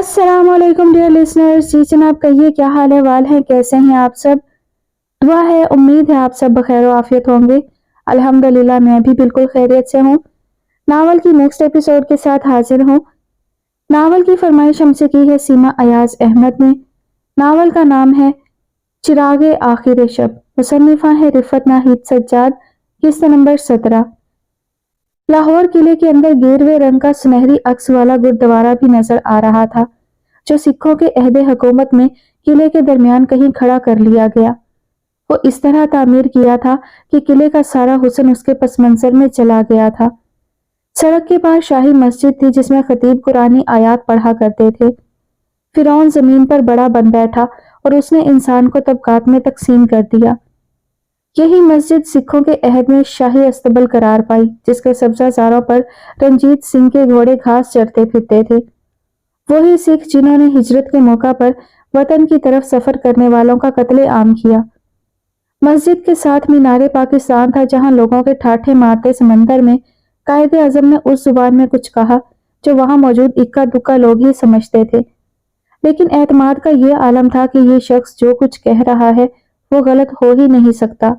السلام علیکم dear listeners, جی جناب کہیے کیا حال احوال ہیں، کیسے ہیں آپ سب؟ دعا ہے، امید ہے آپ سب بخیر و عافیت ہوں گے۔ الحمدللہ میں بھی بالکل خیریت سے ہوں۔ ناول کی نیکسٹ ایپیسوڈ کے ساتھ حاضر ہوں۔ ناول کی فرمائش ہم سے کی ہے سیما ایاز احمد نے۔ ناول کا نام ہے چراغ آخر شب، مصنفہ ہے رفعت ناہید سجاد، قسط نمبر 17۔ لاہور قلعے کے اندر گیروے رنگ کا سنہری عکس والا گردوارہ بھی نظر آ رہا تھا، جو سکھوں کے عہد حکومت میں قلعے کے درمیان کہیں کھڑا کر لیا گیا۔ وہ اس طرح تعمیر کیا تھا کہ قلعے کا سارا حسن اس کے پس منظر میں چلا گیا تھا۔ سڑک کے پاس شاہی مسجد تھی جس میں خطیب قرآنی آیات پڑھا کرتے تھے۔ فرعون زمین پر بڑا بن بیٹھا اور اس نے انسان کو طبقات میں تقسیم کر دیا۔ یہی مسجد سکھوں کے عہد میں شاہی استبل قرار پائی، جس کے سبزہ زاروں پر رنجیت سنگھ کے گھوڑے گھاس چرتے پھرتے تھے۔ وہی سکھ جنہوں نے ہجرت کے موقع پر وطن کی طرف سفر کرنے والوں کا قتل عام کیا۔ مسجد کے ساتھ مینار پاکستان تھا، جہاں لوگوں کے ٹھاٹھے مارتے سمندر میں قائد اعظم نے اس زبان میں کچھ کہا جو وہاں موجود اکا دکا لوگ ہی سمجھتے تھے، لیکن اعتماد کا یہ عالم تھا کہ یہ شخص جو کچھ کہہ رہا ہے وہ غلط ہو ہی نہیں سکتا۔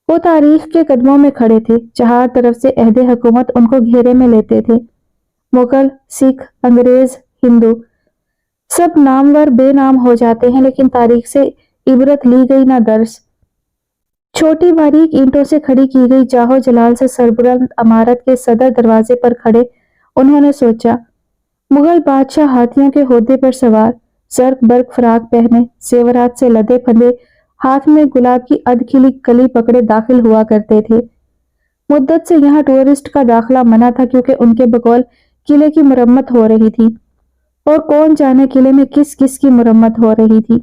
وہ تاریخ کے قدموں میں کھڑے تھے، چار طرف سے عہد حکومت ان کو گھیرے میں لیتے تھے۔ مغل، سکھ، انگریز، ہندو، سب نامور بے نام ہو جاتے ہیں، لیکن تاریخ سے عبرت لی گئی نہ درس۔ چھوٹی باریک اینٹوں سے کھڑی کی گئی جاہو جلال سے سربلند عمارت کے صدر دروازے پر کھڑے انہوں نے سوچا، مغل بادشاہ ہاتھیوں کے ہودے پر سوار، زرق برق فراق پہنے، زیورات سے لدے پھندے، ہاتھ میں گلاب کی ادھ کھلی کلی پکڑے داخل ہوا کرتے تھے۔ مدت سے یہاں ٹورسٹ کا داخلہ منع تھا، کیونکہ ان کے بقول قلعے کی مرمت ہو رہی تھی، اور کون جانے قلعے میں کس کس کی مرمت ہو رہی تھی۔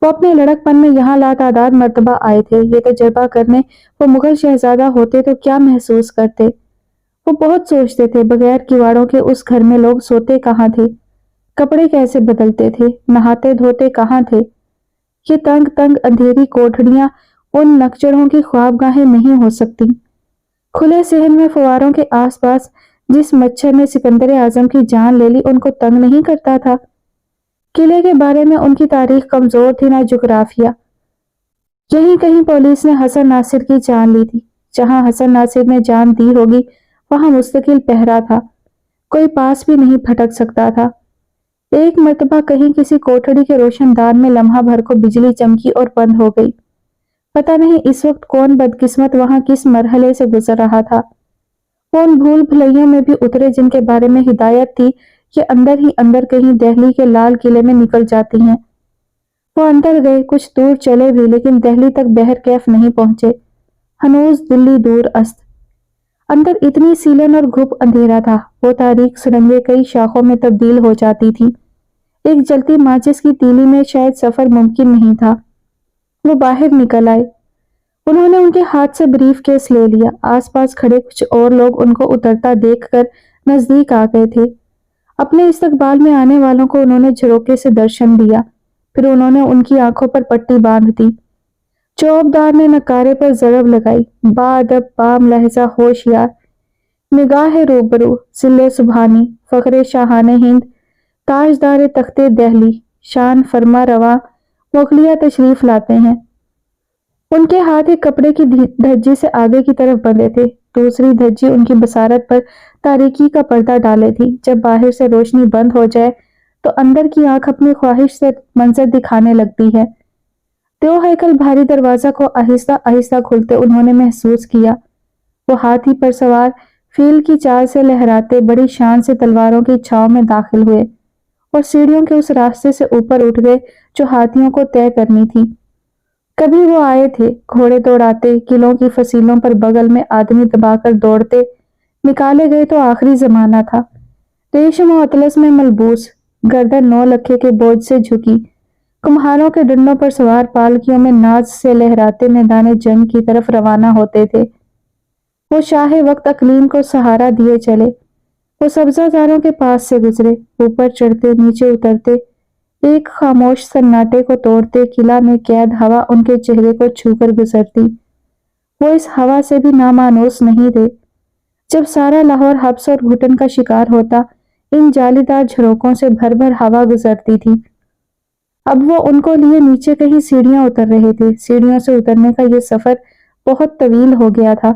وہ اپنے لڑک پن میں یہاں لاتعداد مرتبہ آئے تھے، یہ تجربہ کرنے وہ مغل شہزادہ ہوتے تو کیا محسوس کرتے۔ وہ بہت سوچتے تھے، بغیر کیواڑوں کے اس گھر میں لوگ سوتے کہاں تھے، کپڑے کیسے بدلتے تھے، نہاتے دھوتے کہاں تھے۔ یہ تنگ تنگ اندھیری کوٹھڑیاں ان نکچڑوں کی خواب گاہیں نہیں ہو سکتی۔ کھلے صحن میں فواروں کے آس پاس جس مچھر نے سکندر اعظم کی جان لے لی ان کو تنگ نہیں کرتا تھا۔ قلعے کے بارے میں ان کی تاریخ کمزور تھی، نہ جغرافیہ۔ یہیں کہیں پولیس نے حسن ناصر کی جان لی تھی۔ جہاں حسن ناصر نے جان دی ہوگی وہاں مستقل پہرا تھا، کوئی پاس بھی نہیں پھٹک سکتا تھا۔ ایک مرتبہ کہیں کسی کوٹھڑی کے روشن دان میں لمحہ بھر کو بجلی چمکی اور بند ہو گئی۔ پتہ نہیں اس وقت کون بدقسمت وہاں کس مرحلے سے گزر رہا تھا۔ وہ ان بھول بھلائیوں میں بھی اترے جن کے بارے میں ہدایت تھی کہ اندر ہی اندر کہیں دہلی کے لال قلعے میں نکل جاتی ہیں۔ وہ اندر گئے، کچھ دور چلے بھی، لیکن دہلی تک بہر کیف نہیں پہنچے۔ ہنوز دلی دور است۔ اندر اتنی سیلن اور گھپ اندھیرا تھا، وہ تاریک سرنگیں کئی شاخوں میں تبدیل ہو جاتی تھی۔ ایک جلتی ماچس کی تیلی میں شاید سفر ممکن نہیں تھا۔ وہ باہر نکل آئے۔ انہوں نے ان کے ہاتھ سے بریف کیس لے لیا۔ آس پاس کھڑے کچھ اور لوگ ان کو اترتا دیکھ کر نزدیک آ گئے تھے۔ اپنے استقبال میں آنے والوں کو انہوں نے جھروکے سے درشن دیا، پھر انہوں نے ان کی آنکھوں پر پٹی باندھ دی۔ چوبدار نے نکارے پر ضرب لگائی، با ادب، با ملاحظہ، ہوشیار، نگاہ روبرو، ذل سبحانی، فخر شاہان ہند، تاجدار تخت دہلی، شان فرما رواں مغلیہ تشریف لاتے ہیں۔ ان کے ہاتھ ایک کپڑے کی دھجی سے آگے کی طرف بندھے تھے، دوسری دھجی ان کی بصارت پر تاریکی کا پردہ ڈالے تھی۔ جب باہر سے روشنی بند ہو جائے تو اندر کی آنکھ اپنی خواہش سے منظر دکھانے لگتی ہے۔ دو ہیکل بھاری دروازہ کو آہستہ آہستہ کھلتے انہوں نے محسوس کیا۔ وہ ہاتھی پر سوار فیل کی چال سے لہراتے بڑی شان سے تلواروں کی چھاؤں میں داخل ہوئے اور سیڑھیوں کے اس راستے سے اوپر اٹھ گئے جو ہاتھیوں کو طے کرنی تھی۔ کبھی وہ آئے تھے گھوڑے دوڑاتے، قلعوں کی فصیلوں پر بغل میں آدمی دبا کر دوڑتے، نکالے گئے تو آخری زمانہ تھا۔ ریشم و اطلس میں ملبوس، گردن 9 لکھے کے بوجھ سے جھکی، کمہاروں کے ڈنڈوں پر سوار پالکیوں میں ناز سے لہراتے میدان جنگ کی طرف روانہ ہوتے تھے۔ وہ شاہ وقت اقلیم کو سہارا دیے چلے۔ وہ سبزہ زاروں کے پاس سے گزرے، اوپر چڑھتے نیچے اترتے، ایک خاموش سناٹے کو توڑتے قلعہ میں قید ہوا ان کے چہرے کو چھو کر گزرتی۔ وہ اس ہوا سے بھی نامانوس نہیں تھے۔ جب سارا لاہور حبس اور گھٹن کا شکار ہوتا، ان جالیدار جھروکوں سے بھر بھر ہوا گزرتی تھی۔ اب وہ ان کو لیے نیچے کہیں سیڑھیاں اتر رہے تھے۔ سیڑھیوں سے اترنے کا یہ سفر بہت طویل ہو گیا تھا۔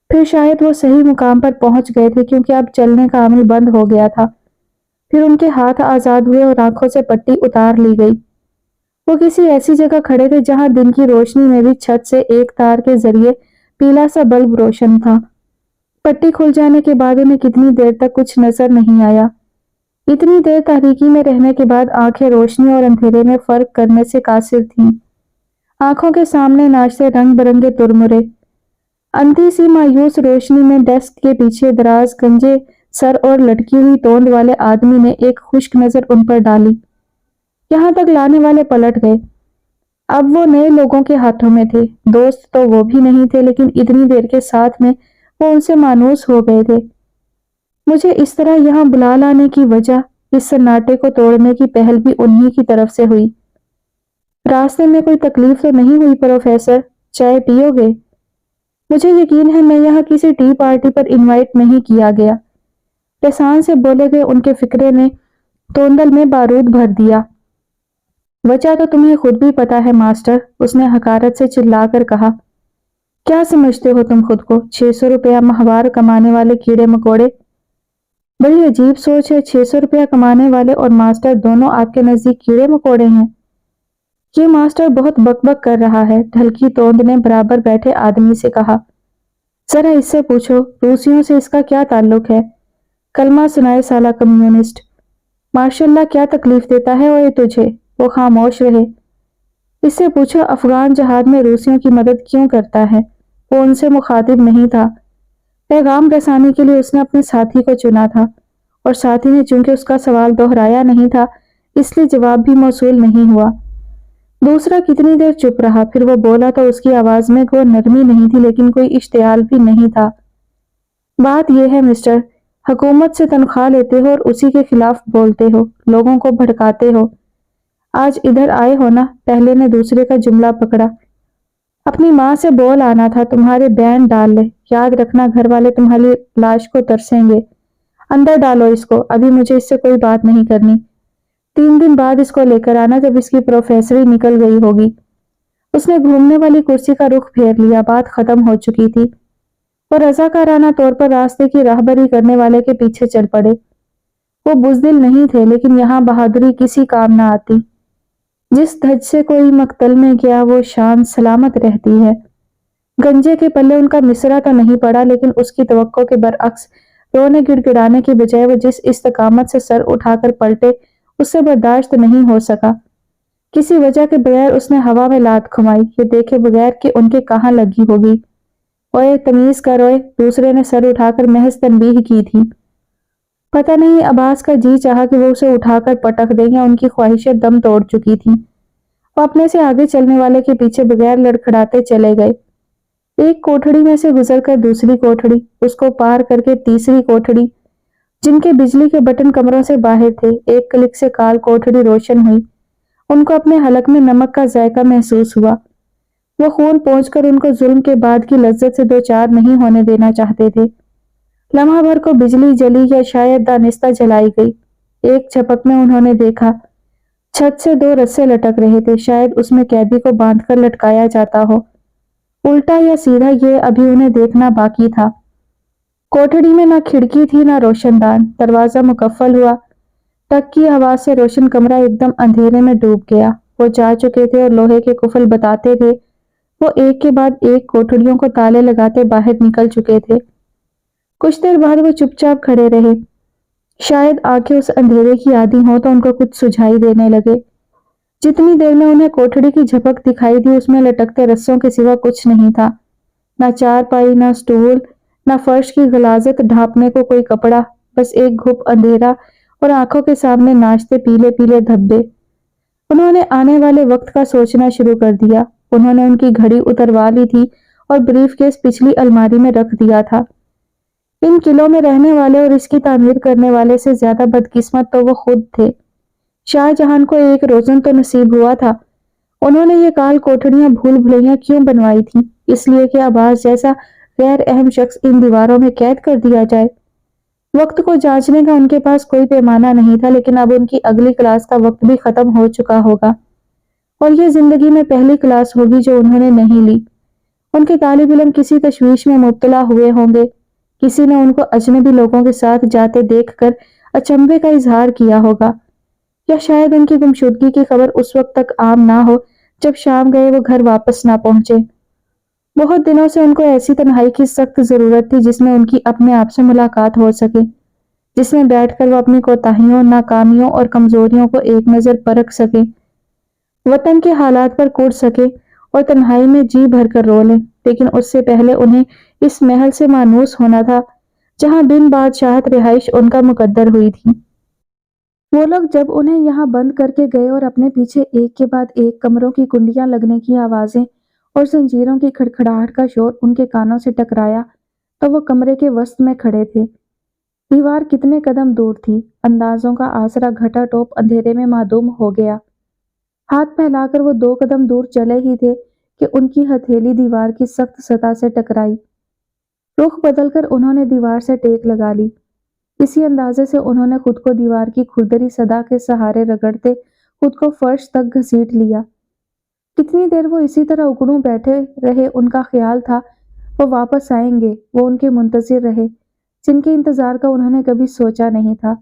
پھر شاید وہ صحیح مقام پر پہنچ گئے تھے کیونکہ اب چلنے کا عمل بند ہو گیا تھا۔ پھر ان کے ہاتھ آزاد ہوئے اور آنکھوں سے پٹی اتار لی گئی۔ وہ کسی ایسی جگہ کھڑے تھے جہاں دن کی روشنی میں بھی چھت سے ایک تار کے ذریعے پیلا سا بلب روشن تھا۔ پٹی کھل جانے کے بعد انہیں کتنی دیر تک کچھ نظر نہیں آیا۔ اتنی دیر تاریکی میں رہنے کے بعد آنکھیں روشنی اور اندھیرے میں فرق کرنے سے قاصر تھیں۔ آنکھوں کے سامنے ناچتے رنگ برنگے ترمرے۔ اندھی سی مایوس روشنی میں ڈیسک کے پیچھے دراز گنجے سر اور لٹکی ہوئی توند والے آدمی نے ایک خشک نظر ان پر ڈالی۔ یہاں تک لانے والے پلٹ گئے۔ اب وہ نئے لوگوں کے ہاتھوں میں تھے۔ دوست تو وہ بھی نہیں تھے، لیکن اتنی دیر کے ساتھ میں وہ ان سے مانوس ہو گئے تھے۔ مجھے اس طرح یہاں بلا لانے کی وجہ، اس سناٹے کو توڑنے کی پہل بھی انہی کی طرف سے ہوئی۔ راستے میں کوئی تکلیف تو نہیں ہوئی پروفیسر؟ چائے پیو گے؟ مجھے یقین ہے میں یہاں کسی ٹی پارٹی پر انوائٹ نہیں کیا گیا، لسان سے بولے گئے ان کے فکرے نے توندل میں بارود بھر دیا۔ وجہ تو تمہیں خود بھی پتا ہے ماسٹر، اس نے حقارت سے چلا کر کہا۔ کیا سمجھتے ہو تم خود کو؟ 600 روپیہ ماہوار کمانے والے کیڑے مکوڑے؟ بڑی عجیب سوچ ہے، 600 روپیہ کمانے والے اور ماسٹر دونوں آپ کے نزدیک کیڑے مکوڑے ہیں؟ یہ ماسٹر بہت بک بک کر رہا ہے، ڈھلکی توند نے برابر بیٹھے آدمی سے کہا۔ ذرا اس سے پوچھو، روسیوں سے اس کا کیا تعلق ہے؟ کلمہ سنائے سالہ کمیونسٹ۔ ماشاءاللہ کیا تکلیف دیتا ہے وہ تجھے؟ وہ خاموش رہے۔ اس سے پوچھو افغان جہاد میں روسیوں کی مدد کیوں کرتا ہے؟ وہ ان سے مخاطب نہیں تھا۔ پیغام رسانی کے لیے اس نے اپنے ساتھی کو چنا تھا، اور ساتھی نے چونکہ اس کا سوال دہرایا نہیں تھا اس لیے جواب بھی موصول نہیں ہوا۔ دوسرا کتنی دیر چپ رہا، پھر وہ بولا تو اس کی آواز میں کوئی نرمی نہیں تھی لیکن کوئی اشتعال بھی نہیں تھا۔ بات یہ ہے مسٹر، حکومت سے تنخواہ لیتے ہو اور اسی کے خلاف بولتے ہو، لوگوں کو بھڑکاتے ہو۔ آج ادھر آئے ہو نا؟ پہلے نے دوسرے کا جملہ پکڑا۔ اپنی ماں سے بول آنا تھا تمہارے بین ڈال لے، یاد رکھنا گھر والے تمہاری لاش کو ترسیں گے۔ اندر ڈالو اس کو، ابھی مجھے اس سے کوئی بات نہیں کرنی۔ 3 دن بعد اس کو لے کر آنا جب اس کی پروفیسری نکل گئی ہوگی۔ اس نے گھومنے والی کرسی کا رخ پھیر لیا، بات ختم ہو چکی تھی۔ وہ رضاکارانہ طور پر راستے کی راہبری کرنے والے کے پیچھے چل پڑے۔ وہ بزدل نہیں تھے، لیکن یہاں بہادری کسی کام نہ آتی۔ جس دھج سے کوئی مقتل میں گیا وہ شان سلامت رہتی ہے۔ گنجے کے پلے ان کا مصرع تو نہیں پڑا، لیکن اس کی توقع کے برعکس رونے گڑ گڑانے کی بجائے وہ جس استقامت سے سر اٹھا کر پلٹے اس سے برداشت نہیں ہو سکا۔ کسی وجہ کے بغیر اس نے ہوا میں لات گھمائی، یہ دیکھے بغیر کہ ان کے کہاں لگی ہوگی۔ اوئے تمیز کر اوئے، دوسرے نے سر اٹھا کر محض تنبیہ کی تھی۔ پتہ نہیں عباس کا جی چاہا کہ وہ اسے اٹھا کر پٹک دیں یا ان کی خواہشیں دم توڑ چکی تھیں۔ وہ اپنے سے آگے چلنے والے کے پیچھے بغیر لڑکھڑاتے چلے گئے۔ ایک کوٹھڑی میں سے گزر کر دوسری کوٹھڑی، اس کو پار کر کے تیسری کوٹھڑی، جن کے بجلی کے بٹن کمروں سے باہر تھے۔ ایک کلک سے کال کوٹھڑی روشن ہوئی۔ ان کو اپنے حلق میں نمک کا ذائقہ محسوس ہوا۔ وہ خون پہنچ کر ان کو ظلم کے بعد کی لذت سے دوچار نہیں ہونے دینا چاہتے تھے۔ لمحہ بھر کو بجلی جلی یا شاید دانستہ جلائی گئی۔ ایک جھپک میں انہوں نے دیکھا چھت سے 2 رسے لٹک رہے تھے، شاید اس میں قیدی کو باندھ کر لٹکایا جاتا ہو۔ الٹا یا سیدھا یہ ابھی انہیں دیکھنا باقی تھا۔ کوٹھڑی میں نہ کھڑکی تھی نہ روشن دان۔ دروازہ مقفل ہوا۔ ٹک کی آواز سے روشن کمرہ ایک دم اندھیرے میں ڈوب گیا۔ وہ جا چکے تھے اور لوہے کے قفل بتاتے تھے۔ وہ ایک کے بعد ایک کوٹھڑیوں کو تالے لگاتے باہر نکل چکے تھے۔ کچھ دیر بعد وہ چپ چاپ کھڑے رہے۔ شاید آنکھیں اس اندھیرے کی عادی ہوں تو ان کو کچھ سجھائی دینے لگے۔ جتنی دیر میں انہیں کوٹھڑی کی جھپک دکھائی دی اس میں لٹکتے رسوں کے سوا کچھ نہیں تھا۔ نہ چارپائی، نہ سٹول، نہ فرش کی غلاظت ڈھانپنے کو کوئی کپڑا، بس ایک گھپ اندھیرا اور آنکھوں کے سامنے ناچتے پیلے پیلے دھبے۔ انہوں نے آنے والے وقت کا سوچنا شروع کر دیا۔ انہوں نے ان کی گھڑی اتروا لی تھی اور بریف کیس پچھلی الماری میں رکھ دیا تھا۔ ان قلعوں میں رہنے والے اور اس کی تعمیر کرنے والے سے زیادہ بدقسمت تو وہ خود تھے۔ شاہ جہان کو ایک روزن تو نصیب ہوا تھا۔ انہوں نے یہ کال کوٹھڑیاں بھول بھلیاں کیوں بنوائی تھیں؟ اس لیے کہ عباس جیسا غیر اہم شخص ان دیواروں میں قید کر دیا جائے۔ وقت کو جانچنے کا ان کے پاس کوئی پیمانہ نہیں تھا، لیکن اب ان کی اگلی کلاس کا وقت بھی ختم ہو چکا ہوگا اور یہ زندگی میں پہلی کلاس ہوگی جو انہوں نے نہیں لی۔ ان کے طالب علم کسی تشویش میں مبتلا ہوئے ہوں گے، کسی نے ان کو اجنبی لوگوں کے ساتھ جاتے دیکھ کر اچنبھے کا اظہار کیا ہوگا، یا شاید ان کی گمشدگی کی خبر اس وقت تک عام نہ ہو جب شام گئے وہ گھر واپس نہ پہنچے۔ بہت دنوں سے ان کو ایسی تنہائی کی سخت ضرورت تھی جس میں ان کی اپنے آپ سے ملاقات ہو سکے، جس میں بیٹھ کر وہ اپنی کوتاہیوں، ناکامیوں اور کمزوریوں کو ایک نظر پرکھ سکے، وطن کے حالات پر کوڑ سکے اور تنہائی میں جی بھر کر رو لیں۔ لیکن اس سے پہلے انہیں اس محل سے مانوس ہونا تھا جہاں بن بادشاہت رہائش ان کا مقدر ہوئی تھی۔ وہ لوگ جب انہیں یہاں بند کر کے گئے اور اپنے پیچھے ایک کے بعد ایک کمروں کی کنڈیاں لگنے کی آوازیں اور زنجیروں کی کھڑکھڑاہٹ کا شور ان کے کانوں سے ٹکرایا تو وہ کمرے کے وسط میں کھڑے تھے۔ دیوار کتنے قدم دور تھی، اندازوں کا آسرا گھٹا ٹوپ اندھیرے میں معدوم ہو گیا۔ ہاتھ پھیلا کر وہ 2 قدم دور چلے ہی تھے کہ ان کی ہتھیلی دیوار کی سخت سطح سے ٹکرائی۔ رخ بدل کر انہوں نے دیوار سے ٹیک لگا لی۔ اسی اندازے سے انہوں نے خود کو دیوار کی کھردری صدا کے سہارے رگڑتے خود کو فرش تک گھسیٹ لیا۔ کتنی دیر وہ اسی طرح اکڑوں بیٹھے رہے، ان کا خیال تھا وہ واپس آئیں گے، وہ ان کے منتظر رہے جن کے انتظار کا انہوں نے کبھی سوچا نہیں تھا۔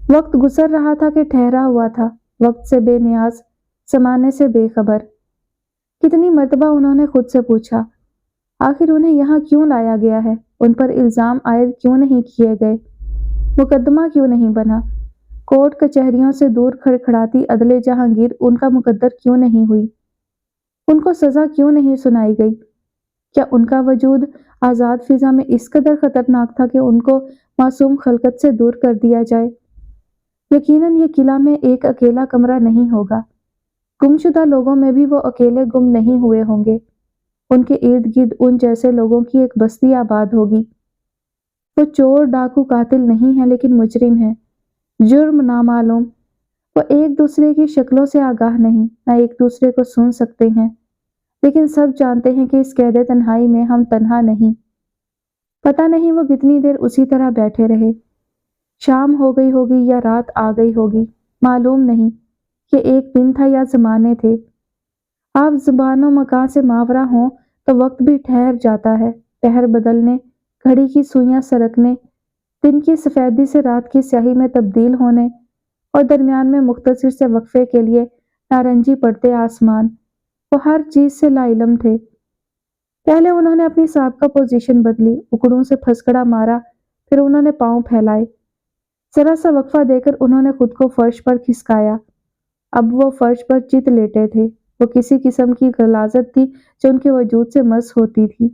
وقت گزر رہا تھا کہ ٹھہرا ہوا تھا، وقت سے بے نیاز، زمانے سے بے خبر۔ کتنی مرتبہ انہوں نے خود سے پوچھا، آخر انہیں یہاں کیوں لایا گیا ہے؟ ان پر الزام عائد کیوں نہیں کیے گئے؟ مقدمہ کیوں نہیں بنا؟ کورٹ کچہریوں سے دور کھڑکھڑاتی عدلِ جہانگیر ان کا مقدر کیوں نہیں ہوئی؟ ان کو سزا کیوں نہیں سنائی گئی؟ کیا ان کا وجود آزاد فضا میں اس قدر خطرناک تھا کہ ان کو معصوم خلقت سے دور کر دیا جائے؟ یقیناً یہ قلعہ میں ایک اکیلا کمرہ نہیں ہوگا، گمشدہ لوگوں میں بھی وہ اکیلے گم نہیں ہوئے ہوں گے، ان کے ارد گرد ان جیسے لوگوں کی ایک بستی آباد ہوگی۔ وہ چور، ڈاکو، قاتل نہیں ہے لیکن مجرم ہے، جرم نامعلوم۔ وہ ایک دوسرے کی شکلوں سے آگاہ نہیں، نہ ایک دوسرے کو سن سکتے ہیں، لیکن سب جانتے ہیں کہ اس قید تنہائی میں ہم تنہا نہیں۔ پتہ نہیں وہ کتنی دیر اسی طرح بیٹھے رہے، شام ہو گئی ہوگی یا رات آ گئی ہوگی، معلوم نہیں کہ ایک دن تھا یا زمانے تھے۔ آپ زبان و مکان سے ماورا ہوں تو وقت بھی ٹھہر جاتا ہے، پہر بدلنے، گھڑی کی سوئیاں سرکنے، دن کی سفیدی سے رات کی سیاہی میں تبدیل ہونے، اور درمیان میں مختصر سے وقفے کے لیے نارنجی پڑتے آسمان۔ وہ ہر چیز سے لا علم تھے۔ پہلے انہوں نے اپنی سابقہ پوزیشن بدلی، اکڑوں سے پھسکڑا مارا، پھر انہوں نے پاؤں پھیلائے۔ ذرا سا وقفہ دے کر انہوں نے خود کو فرش پر کھسکایا۔ اب وہ فرش پر چت لیٹے تھے۔ وہ کسی قسم کی غلاظت تھی جو ان کے وجود سے مس ہوتی تھی۔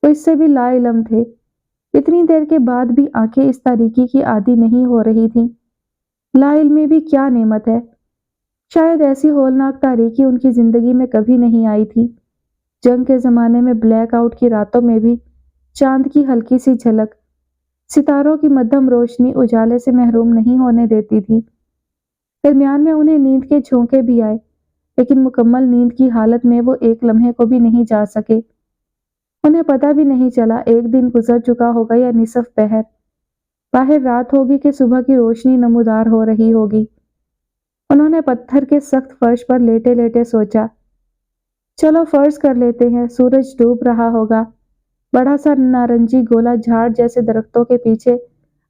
وہ اس سے بھی لا علم تھے۔ اتنی دیر کے بعد بھی آنکھیں اس تاریکی کی عادی نہیں ہو رہی تھیں۔ لا علمی بھی کیا نعمت ہے! شاید ایسی ہولناک تاریکی ان کی زندگی میں کبھی نہیں آئی تھی۔ جنگ کے زمانے میں بلیک آؤٹ کی راتوں میں بھی چاند کی ہلکی سی جھلک ستاروں کی مدھم روشنی اجالے سے محروم نہیں ہونے دیتی تھی۔ درمیان میں انہیں نیند کے جھونکے بھی آئے، لیکن مکمل نیند کی حالت میں وہ ایک لمحے کو بھی نہیں جا سکے۔ انہیں پتہ بھی نہیں چلا ایک دن گزر چکا ہوگا یا نصف پہر، باہر رات ہوگی کہ صبح کی روشنی نمودار ہو رہی ہوگی۔ انہوں نے پتھر کے سخت فرش پر لیٹے لیٹے سوچا، چلو فرض کر لیتے ہیں سورج ڈوب رہا ہوگا۔ بڑا سا نارنجی گولا جھاڑ جیسے درختوں کے پیچھے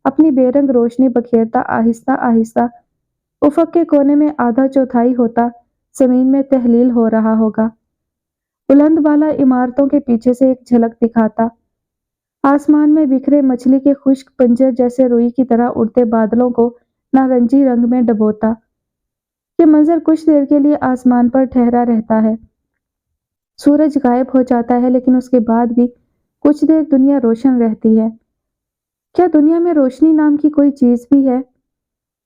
اپنی بے رنگ روشنی بکھیرتا آہستہ آہستہ افق کے کونے میں آدھا چوتھائی ہوتا زمین میں تحلیل ہو رہا ہوگا۔ بلند بالا عمارتوں کے پیچھے سے ایک جھلک دکھاتا، آسمان میں بکھرے مچھلی کے خشک پنجر جیسے روئی کی طرح اڑتے بادلوں کو نارنجی رنگ میں ڈبوتا۔ یہ منظر کچھ دیر کے لیے آسمان پر ٹھہرا رہتا ہے، سورج غائب ہو جاتا ہے، لیکن اس کے بعد بھی کچھ دیر دنیا روشن رہتی ہے۔ کیا دنیا میں روشنی نام کی کوئی چیز بھی ہے؟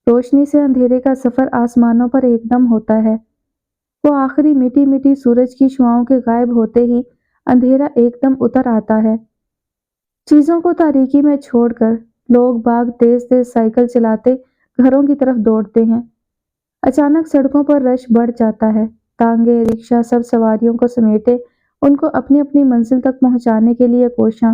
روشنی سے اندھیرے کا سفر آسمانوں پر ایک دم ہوتا ہے۔ وہ آخری میٹھی میٹھی سورج کی شعاؤں کے غائب ہوتے ہی اندھیرا ایک دم اتر آتا ہے۔ چیزوں کو تاریکی میں چھوڑ کر لوگ باغ تیز تیز سائیکل چلاتے گھروں کی طرف دوڑتے ہیں۔ اچانک سڑکوں پر رش بڑھ جاتا ہے، ٹانگے، رکشہ سب سواریوں کو سمیٹے ان کو اپنی اپنی منزل تک پہنچانے کے لیے کوشاں۔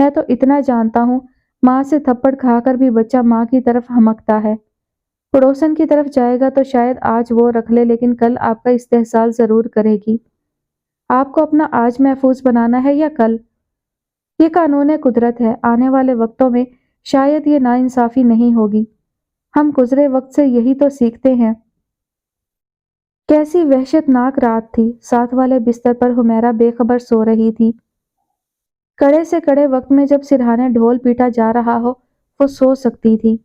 میں تو اتنا جانتا ہوں، ماں سے تھپڑ کھا کر بھی بچہ ماں کی طرف ہمکتا ہے۔ پڑوسن کی طرف جائے گا تو شاید آج وہ رکھ لے، لیکن کل آپ کا استحصال ضرور کرے گی۔ آپ کو اپنا آج محفوظ بنانا ہے یا کل؟ یہ قانون قدرت ہے، آنے والے وقتوں میں شاید یہ ناانصافی نہیں ہوگی۔ ہم گزرے وقت سے یہی تو سیکھتے ہیں۔ کیسی وحشت ناک رات تھی۔ ساتھ والے بستر پر حمیرہ بے خبر سو رہی تھی۔ کڑے سے کڑے وقت میں جب سرہانے ڈھول پیٹا جا رہا ہو، وہ سو سکتی تھی،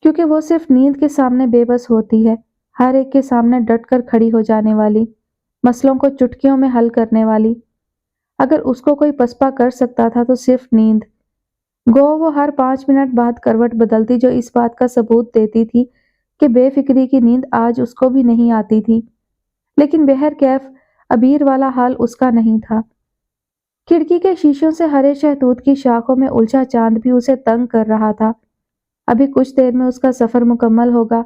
کیونکہ وہ صرف نیند کے سامنے بے بس ہوتی ہے، ہر ایک کے سامنے ڈٹ کر کھڑی ہو جانے والی، مسئلوں کو چٹکیوں میں حل کرنے والی۔ اگر اس کو کوئی پسپا کر سکتا تھا تو صرف نیند۔ گو وہ ہر 5 منٹ بعد کروٹ بدلتی، جو اس بات کا ثبوت دیتی تھی کہ بے فکری کی نیند آج اس کو بھی نہیں آتی تھی، لیکن بہرکیف عبیر والا حال اس کا نہیں تھا۔ کھڑکی کے شیشوں سے ہرے شہتوت کی شاخوں میں الجھا چاند بھی اسے تنگ کر رہا تھا۔ ابھی کچھ دیر میں اس کا سفر مکمل ہوگا،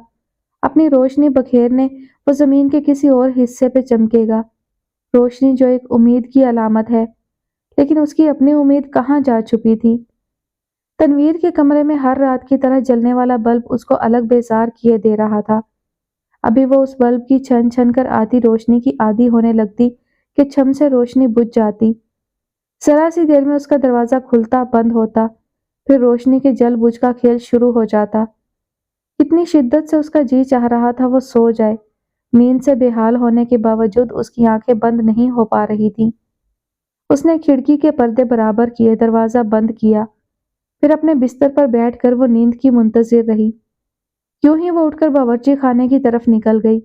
اپنی روشنی بکھیرنے وہ زمین کے کسی اور حصے پہ چمکے گا، روشنی جو ایک امید کی علامت ہے، لیکن اس کی اپنی امید کہاں جا چھپی تھی؟ تنویر کے کمرے میں ہر رات کی طرح جلنے والا بلب اس کو الگ بیزار کیے دے رہا تھا۔ ابھی وہ اس بلب کی چھن چھن کر آتی روشنی کی عادی ہونے لگتی کہ چھم سے روشنی بجھ جاتی۔ ذرا سی دیر میں اس کا دروازہ کھلتا بند ہوتا، پھر روشنی کے جل بجھ کا کھیل شروع ہو جاتا۔ کتنی شدت سے اس کا جی چاہ رہا تھا وہ سو جائے، نیند سے بے حال ہونے کے باوجود اس کی آنکھیں بند نہیں ہو پا رہی تھیں۔ اس نے کھڑکی کے پردے برابر کیے، دروازہ بند کیا، پھر اپنے بستر پر بیٹھ کر وہ نیند کی منتظر رہی۔ یوں ہی وہ اٹھ کر باورچی خانے کی طرف نکل گئی۔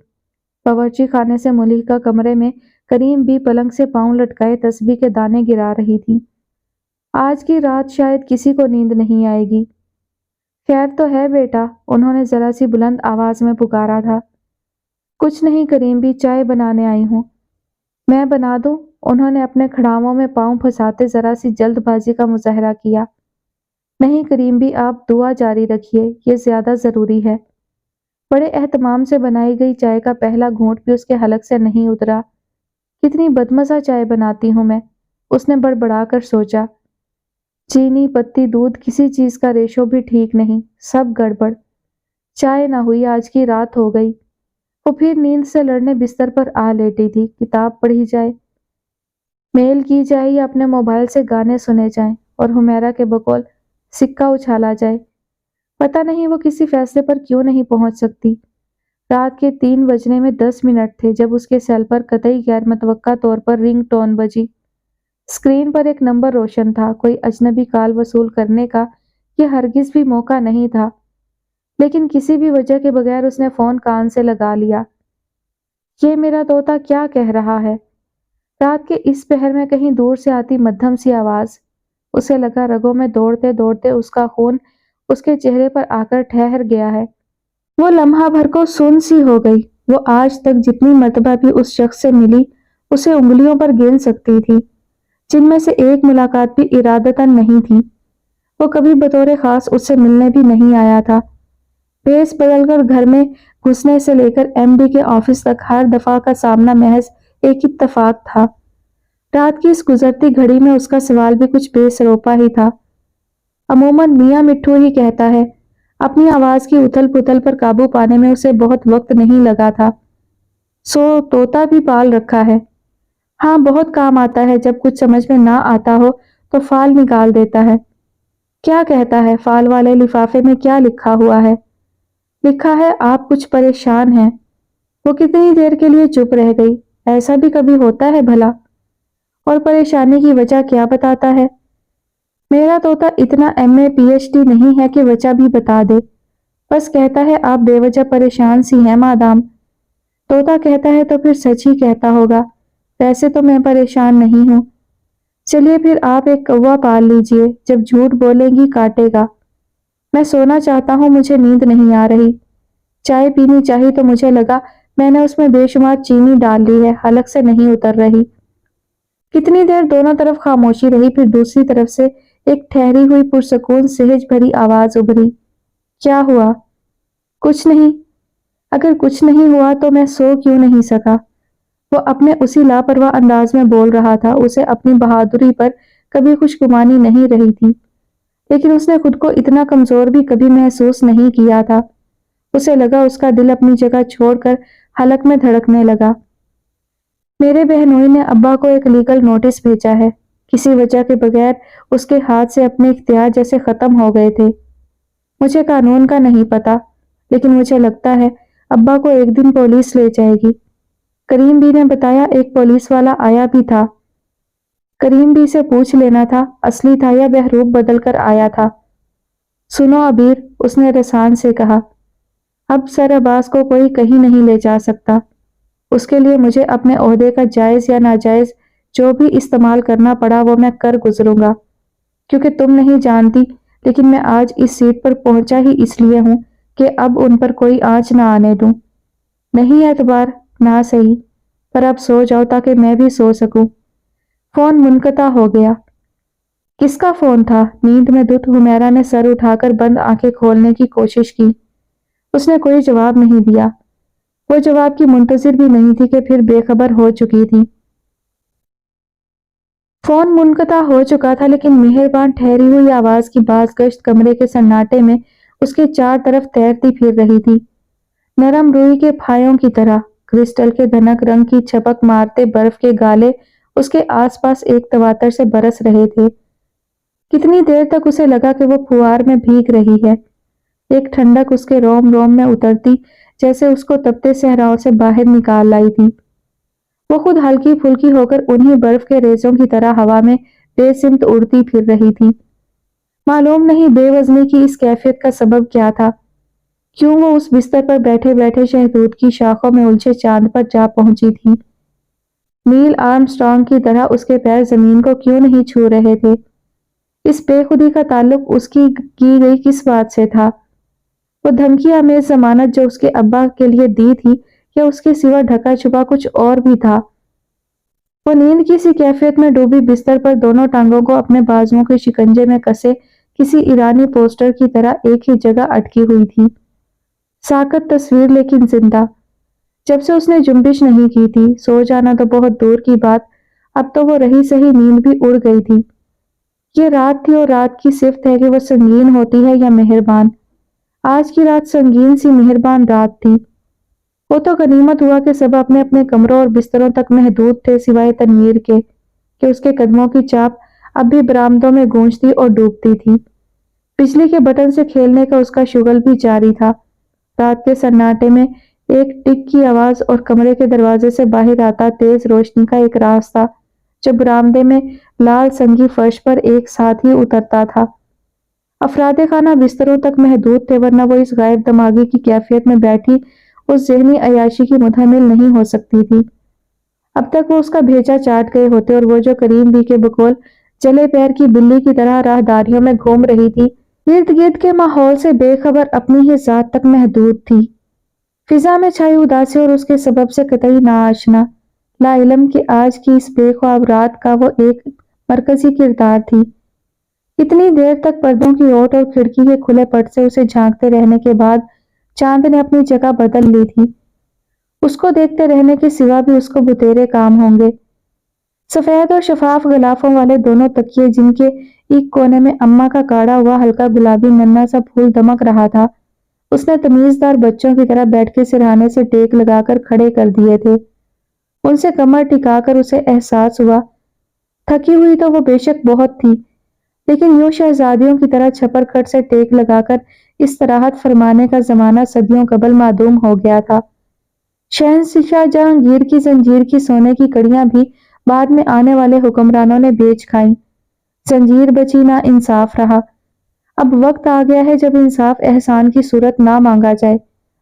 باورچی خانے سے ملحقہ کمرے میں کریم بھی پلنگ سے پاؤں لٹکائے تسبیح کے دانے گرا رہی تھی۔ آج کی رات شاید کسی کو نیند نہیں آئے گی۔ خیر تو ہے بیٹا، انہوں نے ذرا سی بلند آواز میں پکارا تھا۔ کچھ نہیں کریم بھی، چائے بنانے آئی ہوں۔ میں بنا دوں؟ انہوں نے اپنے کھڑاؤں میں پاؤں پھنساتے ذرا سی جلد بازی کا مظاہرہ کیا۔ نہیں کریم بھی، آپ دعا جاری رکھیے، یہ زیادہ ضروری ہے۔ بڑے اہتمام سے بنائی گئی چائے کا پہلا گھونٹ بھی اس کے حلق سے نہیں اترا۔ کتنی بدمزہ چائے بناتی ہوں میں، اس نے بڑبڑا کر سوچا۔ چینی، پتی، دودھ، کسی چیز کا ریشو بھی ٹھیک نہیں، سب گڑبڑ۔ چائے نہ ہوئی، آج کی رات ہو گئی۔ وہ پھر نیند سے لڑنے بستر پر آ لیٹی تھی۔ کتاب پڑھی جائے، میل کی جائے یا اپنے موبائل سے گانے سنے جائیں، اور حمیرہ کے بقول سکہ اچھالا جائے۔ پتہ نہیں وہ کسی فیصلے پر کیوں نہیں پہنچ سکتی۔ رات کے 3 بجنے میں 10 منٹ تھے جب اس کے سیل پر قطعی غیر متوقع طور پر رنگ ٹون بجی۔ اسکرین پر ایک نمبر روشن تھا۔ کوئی اجنبی کال وصول کرنے کا یہ ہرگز بھی موقع نہیں تھا، لیکن کسی بھی وجہ کے بغیر اس نے فون کان سے لگا لیا۔ یہ میرا طوطا کیا کہہ رہا ہے؟ رات کے اس پہر میں کہیں دور سے آتی مدھم سی آواز اسے لگا رگوں میں دوڑتے دوڑتے اس کا خون اس کے چہرے پر آ کر ٹھہر گیا ہے۔ وہ لمحہ بھر کو سن سی ہو گئی۔ وہ آج تک جتنی مرتبہ بھی اس شخص سے ملی اسے انگلیوں پر گن سکتی تھی، جن میں سے ایک ملاقات بھی ارادتاً نہیں تھی۔ وہ کبھی بطور خاص اس سے ملنے بھی نہیں آیا تھا۔ بھیس بدل کر گھر میں گھسنے سے لے کر ایم ڈی کے آفس تک ہر دفعہ کا سامنا محض ایک اتفاق تھا۔ رات کی اس گزرتی گھڑی میں اس کا سوال بھی کچھ بے سروپا ہی تھا۔ عموماً میاں مٹھو ہی کہتا ہے، اپنی آواز کی اتھل پتھل پر قابو پانے میں اسے بہت وقت نہیں لگا تھا۔ سو طوطا بھی پال رکھا ہے؟ ہاں، بہت کام آتا ہے، جب کچھ سمجھ میں نہ آتا ہو تو فال نکال دیتا ہے۔ کیا کہتا ہے؟ فال والے لفافے میں کیا لکھا ہوا ہے؟ لکھا ہے آپ کچھ پریشان ہیں۔ وہ کتنی دیر کے لیے چپ رہ گئی۔ ایسا بھی کبھی ہوتا ہے بھلا؟ اور پریشانی کی وجہ کیا بتاتا ہے؟ میرا طوطا اتنا ایم اے پی ایچ ڈی نہیں ہے کہ وجہ بھی بتا دے، بس کہتا ہے آپ بے وجہ پریشان سی ہیں مادام۔ طوطا کہتا ہے تو پھر سچ ہی کہتا ہوگا، ویسے تو میں پریشان نہیں ہوں۔ چلیے پھر آپ ایک کوا پال لیجئے، جب جھوٹ بولیں گی کاٹے گا۔ میں سونا چاہتا ہوں، مجھے نیند نہیں آ رہی۔ چائے پینی چاہی تو مجھے لگا میں نے اس میں بے شمار چینی ڈال لی ہے، حلق سے نہیں اتر رہی۔ کتنی دیر دونوں طرف خاموشی رہی، پھر دوسری طرف سے ایک ٹھہری ہوئی پرسکون سہج بھری آواز ابھری۔ کیا ہوا؟ کچھ نہیں۔ اگر کچھ نہیں ہوا تو میں سو کیوں نہیں سکا؟ وہ اپنے اسی لاپرواہ انداز میں بول رہا تھا۔ اسے اپنی بہادری پر کبھی خوشگمانی نہیں رہی تھی، لیکن اس نے خود کو اتنا کمزور بھی کبھی محسوس نہیں کیا تھا۔ اسے لگا اس کا دل اپنی جگہ چھوڑ کر حلق میں دھڑکنے لگا۔ میرے بہنوئی نے ابا کو ایک لیگل نوٹس بھیجا ہے۔ کسی وجہ کے بغیر اس کے ہاتھ سے اپنے اختیار جیسے ختم ہو گئے تھے۔ مجھے قانون کا نہیں پتا، لیکن مجھے لگتا ہے ابا کو ایک دن پولیس لے جائے گی۔ کریم بی نے بتایا ایک پولیس والا آیا بھی تھا۔ کریم بی سے پوچھ لینا تھا اصلی تھا یا بہروپ بدل کر آیا تھا۔ سنو عبیر، اس نے رسان سے کہا، اب سر عباس کو کوئی کہیں نہیں لے جا سکتا۔ اس کے لیے مجھے اپنے عہدے کا جائز یا ناجائز جو بھی استعمال کرنا پڑا وہ میں کر گزروں گا، کیونکہ تم نہیں جانتی، لیکن میں آج اس سیٹ پر پہنچا ہی اس لیے ہوں کہ اب ان پر کوئی آنچ نہ آنے دوں۔ نہیں اعتبار، نہ صحیح، پر اب سو جاؤ تاکہ میں بھی سو سکوں۔ فون منقطع ہو گیا۔ کس کا فون تھا؟ نیند میں دھت حمیرہ نے سر اٹھا کر بند آنکھیں کھولنے کی کوشش کی۔ اس نے کوئی جواب نہیں دیا۔ وہ جواب کی منتظر بھی نہیں تھی کہ پھر بے خبر ہو چکی تھی۔ فون منقطع ہو چکا تھا، لیکن مہربان ٹھہری ہوئی آواز کی باز گشت کمرے کے سناٹے میں اس کے چار طرف تیرتی پھر رہی تھی، نرم روئی کے پھایوں کی طرح۔ کرسٹل کے دھنک رنگ کی چھپک مارتے برف کے گالے اس کے آس پاس ایک تواتر سے برس رہے تھے۔ کتنی دیر تک اسے لگا کہ وہ پھوار میں بھیگ رہی ہے۔ ایک ٹھنڈک اس کے روم روم میں اترتی جیسے اس کو تپتے صحراؤں سے باہر نکال لائی تھی۔ وہ خود ہلکی پھلکی ہو کر انہی برف کے ریزوں کی طرح ہوا میں بے سمت اڑتی پھر رہی تھی۔ معلوم نہیں بے وزنی کی اس کیفیت کا سبب کیا تھا، کیوں وہ اس بستر پر بیٹھے بیٹھے شہدود کی شاخوں میں الجھے چاند پر جا پہنچی تھی۔ نیل آرمسٹرانگ کی طرح اس کے پیر زمین کو کیوں نہیں چھو رہے تھے؟ اس بے خودی کا تعلق اس کی گئی کس بات سے تھا؟ وہ دھمکی آمیز ضمانت جو اس کے ابا کے لیے دی تھی، یا اس کے سوا ڈھکا چھپا کچھ اور بھی تھا؟ وہ نیند کی سی کیفیت میں ڈوبی بستر پر دونوں ٹانگوں کو اپنے بازوؤں کے شکنجے میں کسے کسی ایرانی پوسٹر کی طرح ایک ہی جگہ اٹکی ہوئی تھی۔ ساکت تصویر لیکن زندہ۔ جب سے اس نے جنبش نہیں کی تھی، سو جانا تو بہت دور کی بات، اب تو وہ رہی سہی نیند بھی اڑ گئی تھی۔ یہ رات تھی اور رات کی صفت ہے کہ وہ سنگین ہوتی ہے یا مہربان۔ آج کی رات سنگین سی مہربان رات تھی۔ وہ تو غنیمت ہوا کہ سب اپنے اپنے کمروں اور بستروں تک محدود تھے سوائے تنویر کے، کہ اس کے قدموں کی چاپ اب بھی برآمدوں میں گونجتی اور ڈوبتی تھی۔ بجلی کے بٹن سے کھیلنے کا اس کا شغل بھی جاری تھا۔ رات کے سناٹے میں ایک ٹک کی آواز اور کمرے کے دروازے سے باہر آتا تیز روشنی کا ایک راستہ جو برآمدے میں لال سنگی فرش پر ایک ساتھ ہی اترتا تھا۔ افراد خانہ بستروں تک محدود تھے، ورنہ وہ اس غائب دماغی کی کیفیت میں بیٹھی اس ذہنی عیاشی کی متحمل نہیں ہو سکتی تھی۔ اب تک وہ اس کا بھیجا چاٹ گئے ہوتے، اور وہ جو کریم بی کے بقول چلے پیر کی بلی کی طرح راہداریوں میں گھوم رہی تھی، ارد گرد کے ماحول سے بے خبر اپنی ہی ذات تک محدود تھی۔ فضا میں چھائی اداسی اور اس کے سبب سے قطعی ناآشنا، لا علم کہ آج کی اس بے خواب رات کا وہ ایک مرکزی کردار تھی۔ اتنی دیر تک پردوں کی اوٹ اور کھڑکی کے کھلے پٹ سے اسے جھانکتے رہنے کے بعد چاند نے اپنی جگہ بدل لی تھی۔ اس کو دیکھتے رہنے کے سوا بھی اس کو بتیرے کام ہوں گے۔ سفید اور شفاف غلافوں والے دونوں تکیے، جن کے ایک کونے میں اماں کا کاڑا ہوا ہلکا گلابی ننھا سا پھول دمک رہا تھا، اس نے تمیزدار بچوں کی طرح بیٹھ کے سرہانے سے ٹیک لگا کر کھڑے کر دیے تھے۔ ان سے کمر ٹکا کر اسے احساس ہوا، تھکی ہوئی تو وہ بے شک بہت تھی، لیکن یوں شہزادیوں کی طرح چھپر کٹ سے ٹیک لگا کر استراحت فرمانے کا زمانہ صدیوں قبل معدوم ہو گیا تھا۔ شہنشاہ جہانگیر کی زنجیر کی سونے کی کڑیاں بھی بعد میں آنے والے حکمرانوں نے بیچ کھائیں۔ زنجیر بچی نہ انصاف رہا۔ اب وقت آ گیا ہے جب انصاف احسان کی صورت نہ مانگا جائے،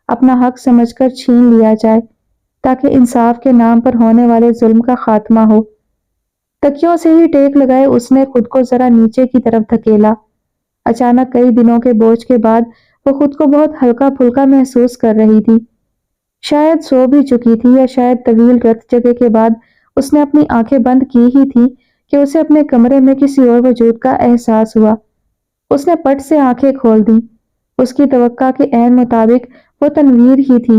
اپنا حق سمجھ کر چھین لیا جائے، تاکہ انصاف کے نام پر ہونے والے ظلم کا خاتمہ ہو۔ تکیوں سے ہی ٹیک لگائے اس نے خود کو ذرا نیچے کی طرف دھکیلا۔ اچانک کئی دنوں کے بوجھ کے بعد وہ خود کو بہت ہلکا پھلکا محسوس کر رہی تھی۔ شاید سو بھی چکی تھی، یا شاید طویل رت جگے کے بعد اس نے اپنی آنکھیں بند کی ہی تھی کہ اسے اپنے کمرے میں کسی اور وجود کا احساس ہوا۔ اس نے پٹ سے آنکھیں کھول دیں۔ اس کی توقع کے عین مطابق وہ تنویر ہی تھی۔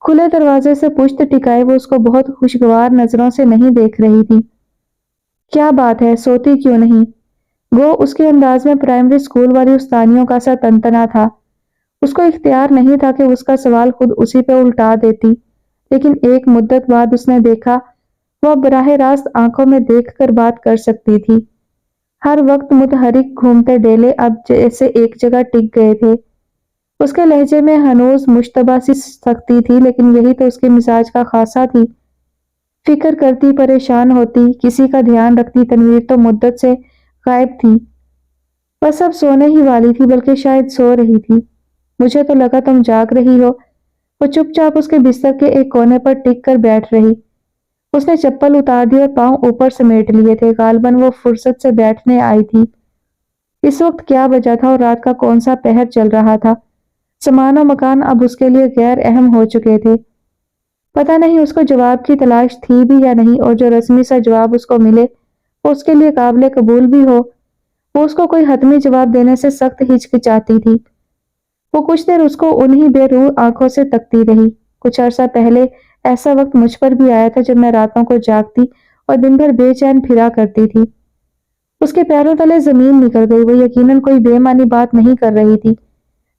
کھلے دروازے سے پشت ٹکائے وہ اس کو بہت خوشگوار نظروں سے نہیں دیکھ رہی تھی۔ کیا بات ہے، سوتی کیوں نہیں؟ گو اس کے انداز میں پرائمری اسکول والی استانیوں کا سا تنتنا تھا۔ اس کو اختیار نہیں تھا کہ اس کا سوال خود اسی پہ الٹا دیتی، لیکن ایک مدت بعد اس نے دیکھا وہ براہ راست آنکھوں میں دیکھ کر بات کر سکتی تھی۔ ہر وقت متحرک گھومتے ڈیلے اب جیسے ایک جگہ ٹک گئے تھے۔ اس کے لہجے میں ہنوز مشتبہ سی سختی تھی، لیکن یہی تو اس کے مزاج کا خاصہ تھی۔ فکر کرتی، پریشان ہوتی، کسی کا دھیان رکھتی تنویر تو مدت سے غائب تھی۔ بس اب سونے ہی والی تھی، بلکہ شاید سو رہی تھی۔ مجھے تو لگا تم جاگ رہی ہو۔ وہ چپ چاپ اس کے بستر کے ایک کونے پر ٹک کر بیٹھ رہی۔ اس نے چپل اتار دی اور پاؤں اوپر سمیٹ لیے تھے، غالباً وہ فرصت سے بیٹھنے آئی تھی۔ اس وقت کیا بجا تھا اور رات کا کون سا پہر چل رہا تھا؟ زمان و مکان اب اس کے لیے غیر اہم ہو چکے تھے۔ پتہ نہیں اس کو جواب کی تلاش تھی بھی یا نہیں، اور جو رسمی سا جواب اس کو ملے وہ اس کے لیے قابل قبول بھی ہو، وہ اس کو کوئی حتمی جواب دینے سے سخت ہچکچاتی تھی۔ وہ کچھ دیر اس کو انہی بے روح آنکھوں سے تکتی رہی۔ کچھ عرصہ پہلے ایسا وقت مجھ پر بھی آیا تھا جب میں راتوں کو جاگتی اور دن بھر بے چین پھرا کرتی تھی۔ اس کے پیروں تلے زمین نکل گئی۔ وہ یقیناً کوئی بے معنی بات نہیں کر رہی تھی،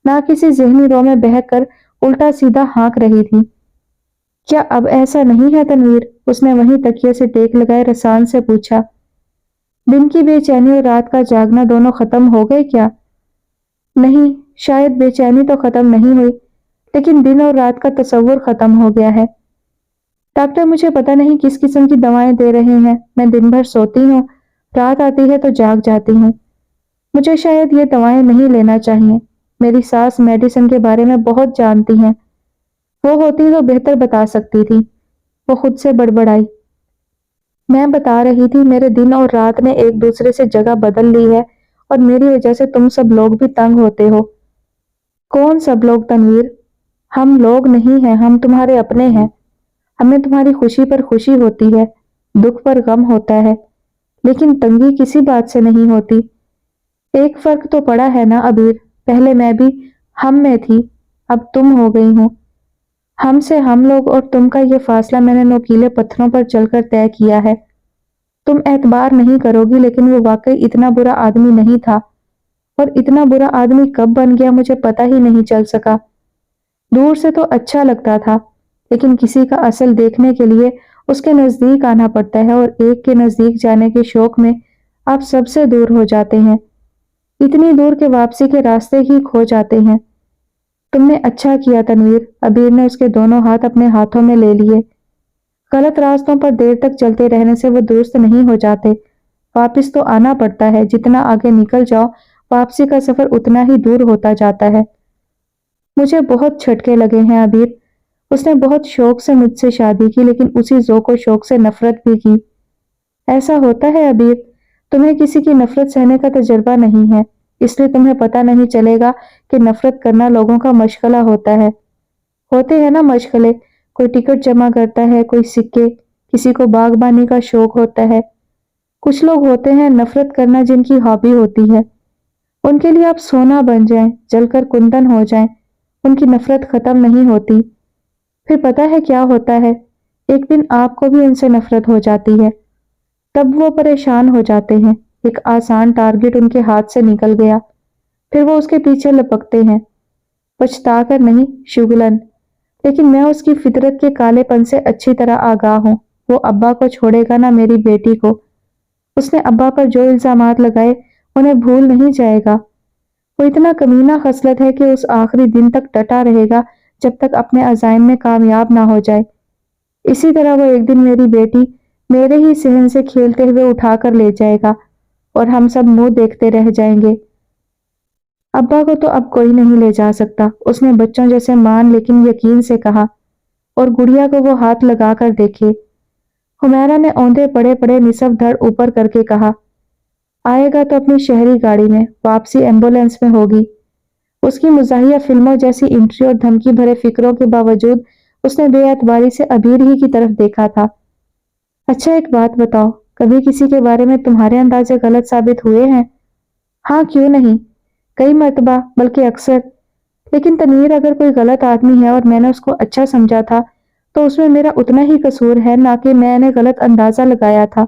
نہ کسی ذہنی رو میں بہک کر الٹا سیدھا ہانک رہی تھی۔ کیا اب ایسا نہیں ہے تنویر؟ اس نے وہیں تکیے سے ٹیک لگائے رسان سے پوچھا۔ دن کی بے چینی اور رات کا جاگنا دونوں ختم ہو گئے کیا؟ نہیں، شاید بے چینی تو ختم نہیں ہوئی، لیکن دن اور رات کا تصور ختم ہو گیا ہے۔ ڈاکٹر مجھے پتہ نہیں کس قسم کی دوائیں دے رہے ہیں۔ میں دن بھر سوتی ہوں، رات آتی ہے تو جاگ جاتی ہوں۔ مجھے شاید یہ دوائیں نہیں لینا چاہیے۔ میری ساس میڈیسن کے بارے میں بہت جانتی ہیں، وہ ہوتی تو بہتر بتا سکتی تھی۔ وہ خود سے بڑبڑائی۔ میں بتا رہی تھی میرے دن اور رات نے ایک دوسرے سے جگہ بدل لی ہے، اور میری وجہ سے تم سب لوگ بھی تنگ ہوتے ہو۔ کون سب لوگ تنویر؟ ہم لوگ نہیں ہیں، ہم تمہارے اپنے ہیں۔ ہمیں تمہاری خوشی پر خوشی ہوتی ہے، دکھ پر غم ہوتا ہے، لیکن تنگی کسی بات سے نہیں ہوتی۔ ایک فرق تو پڑا ہے نا عبیر، پہلے میں بھی ہم میں تھی، اب تم ہو گئی ہوں۔ ہم سے ہم لوگ اور تم کا یہ فاصلہ میں نے نوکیلے پتھروں پر چل کر طے کیا ہے۔ تم اعتبار نہیں کرو گی، لیکن وہ واقعی اتنا برا آدمی نہیں تھا، اور اتنا برا آدمی کب بن گیا مجھے پتہ ہی نہیں چل سکا۔ دور سے تو اچھا لگتا تھا، لیکن کسی کا اصل دیکھنے کے لیے اس کے نزدیک آنا پڑتا ہے، اور ایک کے نزدیک جانے کے شوق میں آپ سب سے دور ہو جاتے ہیں، اتنی دور کہ واپسی کے راستے ہی کھو جاتے ہیں۔ تم نے اچھا کیا تنویر۔ عبیر نے اس کے دونوں ہاتھ اپنے ہاتھوں میں لے لیے۔ غلط راستوں پر دیر تک چلتے رہنے سے وہ درست نہیں ہو جاتے، واپس تو آنا پڑتا ہے۔ جتنا آگے نکل جاؤ واپسی کا سفر اتنا ہی دور ہوتا جاتا ہے۔ مجھے بہت جھٹکے لگے ہیں عبیر۔ اس نے بہت شوق سے مجھ سے شادی کی، لیکن اسی ذوق و شوق سے نفرت بھی کی۔ ایسا ہوتا ہے عبیر، تمہیں کسی کی نفرت سہنے کا تجربہ نہیں ہے، اس لیے تمہیں پتہ نہیں چلے گا کہ نفرت کرنا لوگوں کا مشغلہ ہوتا ہے۔ ہوتے ہیں نا مشغلے، کوئی ٹکٹ جمع کرتا ہے، کوئی سکے، کسی کو باغبانی کا شوق ہوتا ہے۔ کچھ لوگ ہوتے ہیں نفرت کرنا جن کی ہابی ہوتی ہے، ان کے لیے آپ سونا بن جائیں، جل کر کندن ہو جائیں، ان کی نفرت ختم نہیں ہوتی۔ پھر پتہ ہے کیا ہوتا ہے، ایک دن آپ کو بھی ان سے نفرت ہو جاتی ہے، تب وہ پریشان ہو جاتے ہیں۔ ایک آسان ٹارگٹ ان کے ہاتھ سے نکل گیا، پھر وہ اس کے پیچھے لپکتے ہیں، پچھتا کر نہیں، شگلن۔ لیکن میں اس کی فطرت کے کالے پن سے اچھی طرح آگاہ ہوں۔ وہ ابا کو چھوڑے گا نہ میری بیٹی کو۔ اس نے ابا پر جو الزامات لگائے انہیں بھول نہیں جائے گا۔ وہ اتنا کمینہ خصلت ہے کہ اس آخری دن تک ڈٹا رہے گا جب تک اپنے عزائم میں کامیاب نہ ہو جائے۔ اسی طرح وہ ایک دن میری بیٹی میرے ہی صحن سے کھیلتے ہوئے اٹھا کر لے جائے گا، اور ہم سب منہ دیکھتے رہ جائیں گے۔ ابا کو تو اب کوئی نہیں لے جا سکتا، اس نے بچوں جیسے مان لیکن یقین سے کہا، اور گڑیا کو وہ ہاتھ لگا کر دیکھے۔ حمیرہ نے اوندھے پڑے پڑے نصف دھڑ اوپر کر کے کہا، آئے گا تو اپنی شہری گاڑی میں، واپسی ایمبولینس میں ہوگی۔ اس کی مزاحیہ فلموں جیسی انٹری اور دھمکی بھرے فکروں کے باوجود اس نے بے اعتباری سے عبیر ہی کی طرف دیکھا تھا۔ اچھا ایک بات بتاؤ، کبھی کسی کے بارے میں تمہارے اندازے غلط ثابت ہوئے ہیں؟ ہاں کیوں نہیں، کئی مرتبہ، بلکہ اکثر۔ لیکن تنویر اگر کوئی غلط آدمی ہے اور میں نے اس کو اچھا سمجھا تھا تو اس میں میرا اتنا ہی قصور ہے، نہ کہ میں نے غلط اندازہ لگایا تھا۔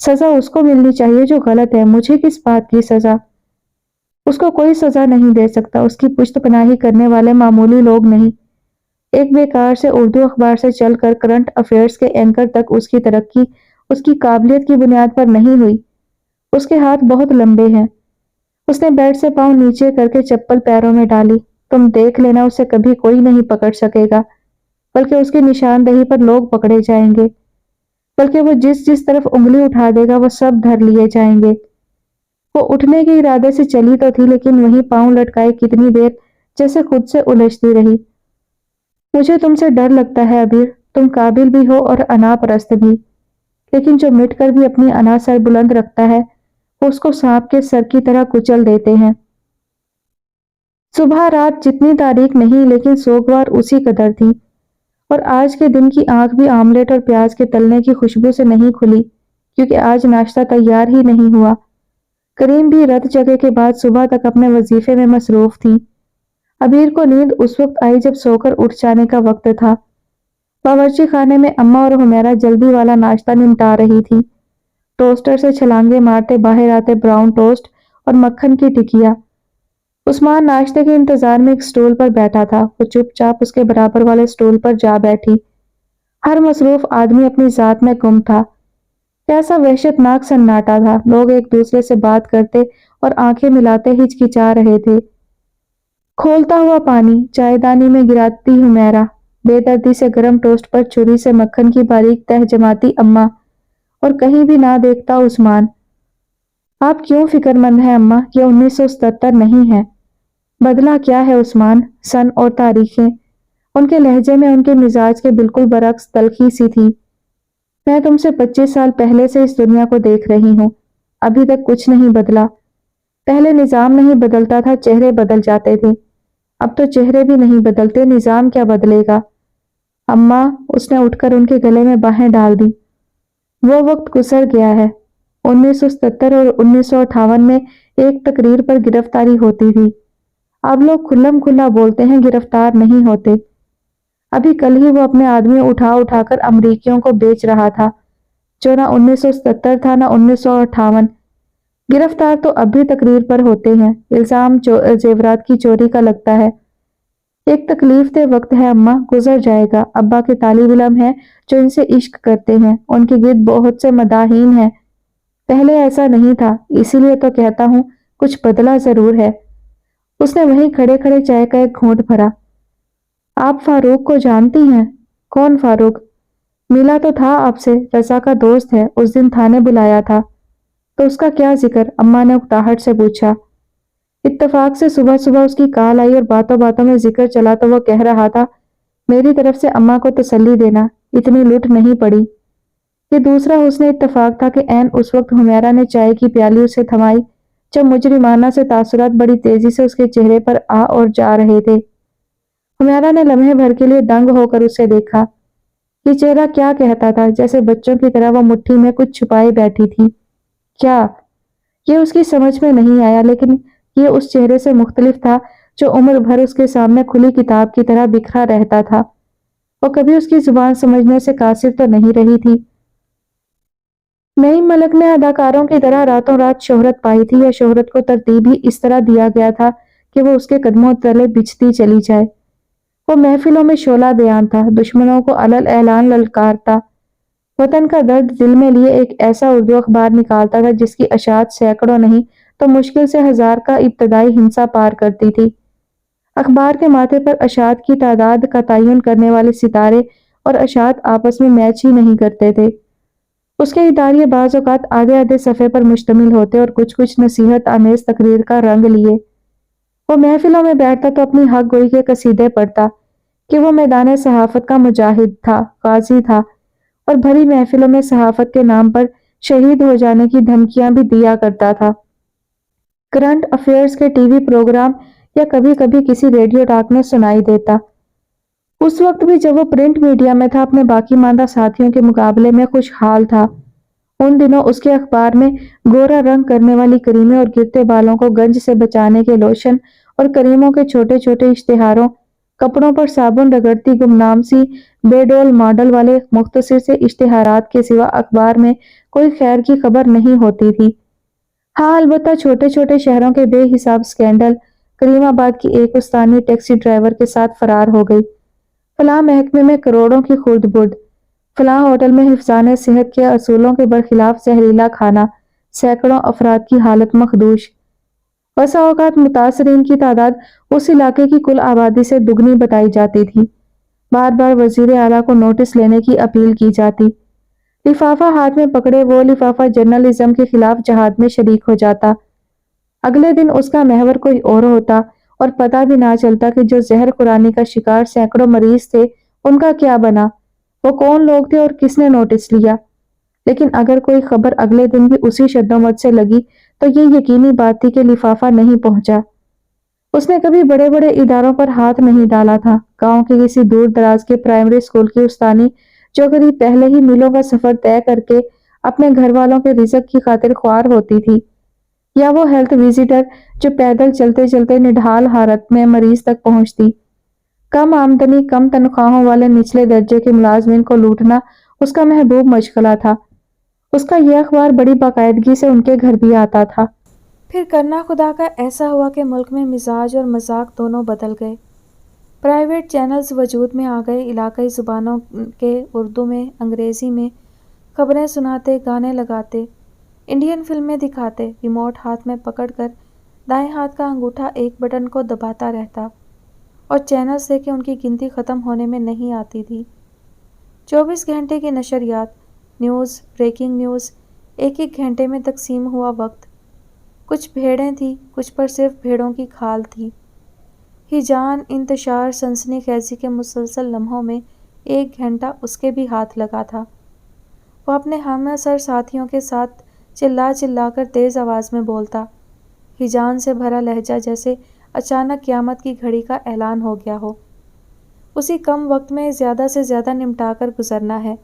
سزا اس کو ملنی چاہیے جو غلط ہے، مجھے کس بات کی سزا؟ اس کو کوئی سزا نہیں دے سکتا، اس کی پشت پناہی کرنے والے معمولی لوگ نہیں۔ ایک بیکار سے اردو اخبار سے چل کر کرنٹ افیئرز کے اینکر تک اس کی ترقی اس کی قابلیت کی بنیاد پر نہیں ہوئی۔ اس کے ہاتھ بہت لمبے ہیں۔ اس نے بیڈ سے پاؤں نیچے کر کے چپل پیروں میں ڈالی۔ تم دیکھ لینا، اسے کبھی کوئی نہیں پکڑ سکے گا، بلکہ اس کی نشاندہی پر لوگ پکڑے جائیں گے، بلکہ وہ جس طرف انگلی اٹھا دے گا وہ سب دھر لیے جائیں گے۔ وہ اٹھنے کے ارادے سے چلی تو تھی، لیکن وہیں پاؤں لٹکائے کتنی دیر جیسے خود سے الجھتی رہی۔ مجھے تم سے ڈر لگتا ہے عبیر، تم قابل بھی ہو اور انا پرست بھی، لیکن جو مٹ کر بھی اپنی انا سر بلند رکھتا ہے وہ اس کو سانپ کے سر کی طرح کچل دیتے ہیں۔ صبح رات جتنی تاریک نہیں، لیکن سوگوار اسی قدر تھی، اور آج کے دن کی آنکھ بھی آملیٹ اور پیاز کے تلنے کی خوشبو سے نہیں کھلی، کیونکہ آج ناشتہ تیار ہی نہیں ہوا۔ کریم بھی رت جگہ کے بعد صبح تک اپنے وظیفے میں مصروف تھی۔ عبیر کو نیند اس وقت آئی جب سو کر اٹھ جانے کا وقت تھا۔ باورچی خانے میں اماں اور حمیرہ جلدی والا ناشتہ نمٹا رہی تھی۔ ٹوسٹر سے چھلانگے مارتے باہر آتے براؤن ٹوسٹ اور مکھن کی ٹکیا۔ عثمان ناشتے کے انتظار میں ایک سٹول پر بیٹھا تھا، وہ چپ چاپ اس کے برابر والے سٹول پر جا بیٹھی۔ ہر مصروف آدمی اپنی ذات میں گم تھا۔ کیسا وحشت ناک سناٹا تھا، لوگ ایک دوسرے سے بات کرتے اور آنکھیں ملاتے ہچکچا رہے تھے۔ کھولتا ہوا پانی چائے دانی میں گراتی حمیرہ، بے دردی سے گرم ٹوسٹ پر چھری سے مکھن کی باریک تہ جماتی اماں، اور کہیں بھی نہ دیکھتا عثمان۔ آپ کیوں فکر مند ہیں اماں؟ یہ 1977 نہیں ہے۔ بدلہ کیا ہے عثمان؟ سن اور تاریخیں۔ ان کے لہجے میں ان کے مزاج کے بالکل برعکس تلخی سی تھی۔ میں تم سے 25 سال پہلے سے اس دنیا کو دیکھ رہی ہوں، ابھی تک کچھ نہیں بدلا۔ پہلے نظام نہیں بدلتا تھا، چہرے بدل جاتے تھے، اب تو چہرے بھی نہیں بدلتے، نظام کیا بدلے گا؟ اماں، اس نے اٹھ کر ان کے گلے میں باہیں ڈال دی۔ وہ وقت گزر گیا ہے۔ 1977 اور 1958 میں ایک تقریر پر گرفتاری ہوتی تھی۔ اب لوگ کھلم کھلا بولتے ہیں، گرفتار نہیں ہوتے۔ ابھی کل ہی وہ اپنے آدمی اٹھا اٹھا کر امریکیوں کو بیچ رہا تھا، جو نہ 1977 تھا نہ 1958۔ گرفتار تو اب بھی تقریر پر ہوتے ہیں، الزام زیورات کی چوری کا لگتا ہے۔ ایک تکلیف دہ وقت ہے اماں، گزر جائے گا۔ ابا کے طالب علم ہیں جو ان سے عشق کرتے ہیں، ان کے گرد بہت سے مداحین ہیں۔ پہلے ایسا نہیں تھا، اسی لیے تو کہتا ہوں کچھ بدلا ضرور ہے۔ اس نے وہیں کھڑے کھڑے چائے کا ایک گھونٹ بھرا۔ آپ فاروق کو جانتی ہیں؟ کون فاروق؟ ملا تو تھا آپ سے، رضا کا دوست ہے، اس دن تھانے بلایا تھا۔ تو اس کا کیا ذکر؟ اماں نے اکتاہٹ سے پوچھا۔ اتفاق سے صبح صبح اس کی کال آئی اور باتوں باتوں میں ذکر چلا تو وہ کہہ رہا تھا، میری طرف سے اماں کو تسلی دینا، اتنی لٹ نہیں پڑی۔ یہ دوسرا حسن اتفاق تھا کہ عین اس وقت حمیرہ نے چائے کی پیالی اسے تھمائی جب مجرمانہ سے تاثرات بڑی تیزی سے اس کے چہرے پر آ اور جا رہے تھے۔ حمیرہ نے لمحے بھر کے لیے دنگ ہو کر اسے دیکھا۔ یہ چہرہ کیا کہتا تھا؟ جیسے بچوں کی طرح وہ مٹھی میں کچھ چھپائے بیٹھی تھی۔ کیا؟ یہ اس کی سمجھ میں نہیں آیا، لیکن یہ اس چہرے سے مختلف تھا جو عمر بھر اس کے سامنے کھلی کتاب کی طرح بکھرا رہتا تھا۔ وہ کبھی اس کی زبان سمجھنے سے قاصر تو نہیں رہی تھی۔ نئی ملک نے اداکاروں کی طرح راتوں رات شہرت پائی تھی، یا شہرت کو ترتیب ہی اس طرح دیا گیا تھا کہ وہ اس کے قدموں تلے بچھتی چلی جائے؟ وہ محفلوں میں شعلہ بیان تھا، دشمنوں کو علل اعلان للکارتا، وطن کا درد دل میں لیے ایک ایسا اردو اخبار نکالتا تھا جس کی اشاعت سینکڑوں نہیں تو مشکل سے 1000 کا ابتدائی ہنسا پار کرتی تھی۔ اخبار کے ماتھے پر اشاعت کی تعداد کا تعین کرنے والے ستارے اور اشاعت آپس میں میچ ہی نہیں کرتے تھے۔ اس کے اداریے بعض اوقات آدھے آدھے صفحے پر مشتمل ہوتے اور کچھ نصیحت آمیز تقریر کا رنگ لیے۔ وہ محفلوں میں بیٹھتا تو اپنی حق گوئی کے قصیدے پڑھتا کہ وہ میدان صحافت کا مجاہد تھا، غازی تھا، اور بھری محفلوں میں صحافت کے نام پر شہید ہو جانے کی دھمکیاں بھی دیا کرتا تھا۔ کرنٹ افیئرز کے ٹی وی پروگرام یا کبھی کبھی کسی ریڈیو ٹاک میں سنائی دیتا۔ اس وقت بھی جب وہ پرنٹ میڈیا میں تھا، اپنے باقی ماندہ ساتھیوں کے مقابلے میں خوشحال تھا۔ ان دنوں اس کے اخبار میں گورا رنگ کرنے والی کریمیں اور گرتے بالوں کو گنج سے بچانے کے لوشن اور کریموں کے چھوٹے چھوٹے اشتہاروں کپڑوں پر صابن رگڑتی گمنام سی بے ڈول ماڈل والے مختصر سے اشتہارات کے سوا اخبار میں کوئی خیر کی خبر نہیں ہوتی تھی۔ ہاں البتہ چھوٹے چھوٹے شہروں کے بے حساب سکینڈل، کریم آباد کی ایک استانی ٹیکسی ڈرائیور کے ساتھ فرار ہو گئی، فلاں محکمے میں کروڑوں کی خرد برد، فلاں ہوٹل میں حفظان صحت کے اصولوں کے برخلاف زہریلا کھانا، سینکڑوں افراد کی حالت مخدوش۔ بسا اوقات متاثرین کی تعداد اس علاقے کی کل آبادی سے دگنی بتائی جاتی تھی۔ بار بار وزیر اعلیٰ کو نوٹس لینے کی اپیل کی جاتی۔ لفافہ ہاتھ میں پکڑے وہ لفافہ جرنلزم کے خلاف جہاد میں شریک ہو جاتا۔ اگلے دن اس کا محور کوئی اور ہوتا اور پتہ بھی نہ چلتا کہ جو زہر خورانی کا شکار سینکڑوں مریض تھے ان کا کیا بنا، وہ کون لوگ تھے اور کس نے نوٹس لیا۔ لیکن اگر کوئی خبر اگلے دن بھی اسی شدومت سے لگی تو یہ یقینی بات تھی کہ لفافہ نہیں پہنچا۔ اس نے کبھی بڑے بڑے اداروں پر ہاتھ نہیں ڈالا تھا۔ گاؤں کے کسی دور دراز کے پرائمری اسکول کی استانی جو کبھی پہلے ہی میلوں کا سفر طے کر کے اپنے گھر والوں کے رزق کی خاطر خوار ہوتی تھی، یا وہ ہیلتھ وزیٹر جو پیدل چلتے چلتے نڈھال حالت میں مریض تک پہنچتی۔ کم آمدنی کم تنخواہوں والے نچلے درجے کے ملازمین کو لوٹنا اس کا محبوب مشغلہ تھا۔ اس کا یہ اخبار بڑی باقاعدگی سے ان کے گھر بھی آتا تھا۔ پھر کرنا خدا کا ایسا ہوا کہ ملک میں مزاج اور مذاق دونوں بدل گئے۔ پرائیویٹ چینلز وجود میں آ گئے، علاقائی زبانوں کے اردو میں، انگریزی میں خبریں سناتے، گانے لگاتے، انڈین فلمیں دکھاتے، ریموٹ ہاتھ میں پکڑ کر دائیں ہاتھ کا انگوٹھا ایک بٹن کو دباتا رہتا، اور چینلز سے کہ ان کی گنتی ختم ہونے میں نہیں آتی تھی۔ 24 گھنٹے کی نشریات، نیوز، بریکنگ نیوز، ایک ایک گھنٹے میں تقسیم ہوا وقت۔ کچھ بھیڑیں تھیں، کچھ پر صرف بھیڑوں کی کھال تھی۔ ہیجان، انتشار، سنسنی خیزی کے مسلسل لمحوں میں ایک گھنٹہ اس کے بھی ہاتھ لگا تھا۔ وہ اپنے ہم سر ساتھیوں کے ساتھ چلا چلا کر تیز آواز میں بولتا، ہیجان سے بھرا لہجہ جیسے اچانک قیامت کی گھڑی کا اعلان ہو گیا ہو۔ اسی کم وقت میں زیادہ سے زیادہ نمٹا کر گزرنا ہے۔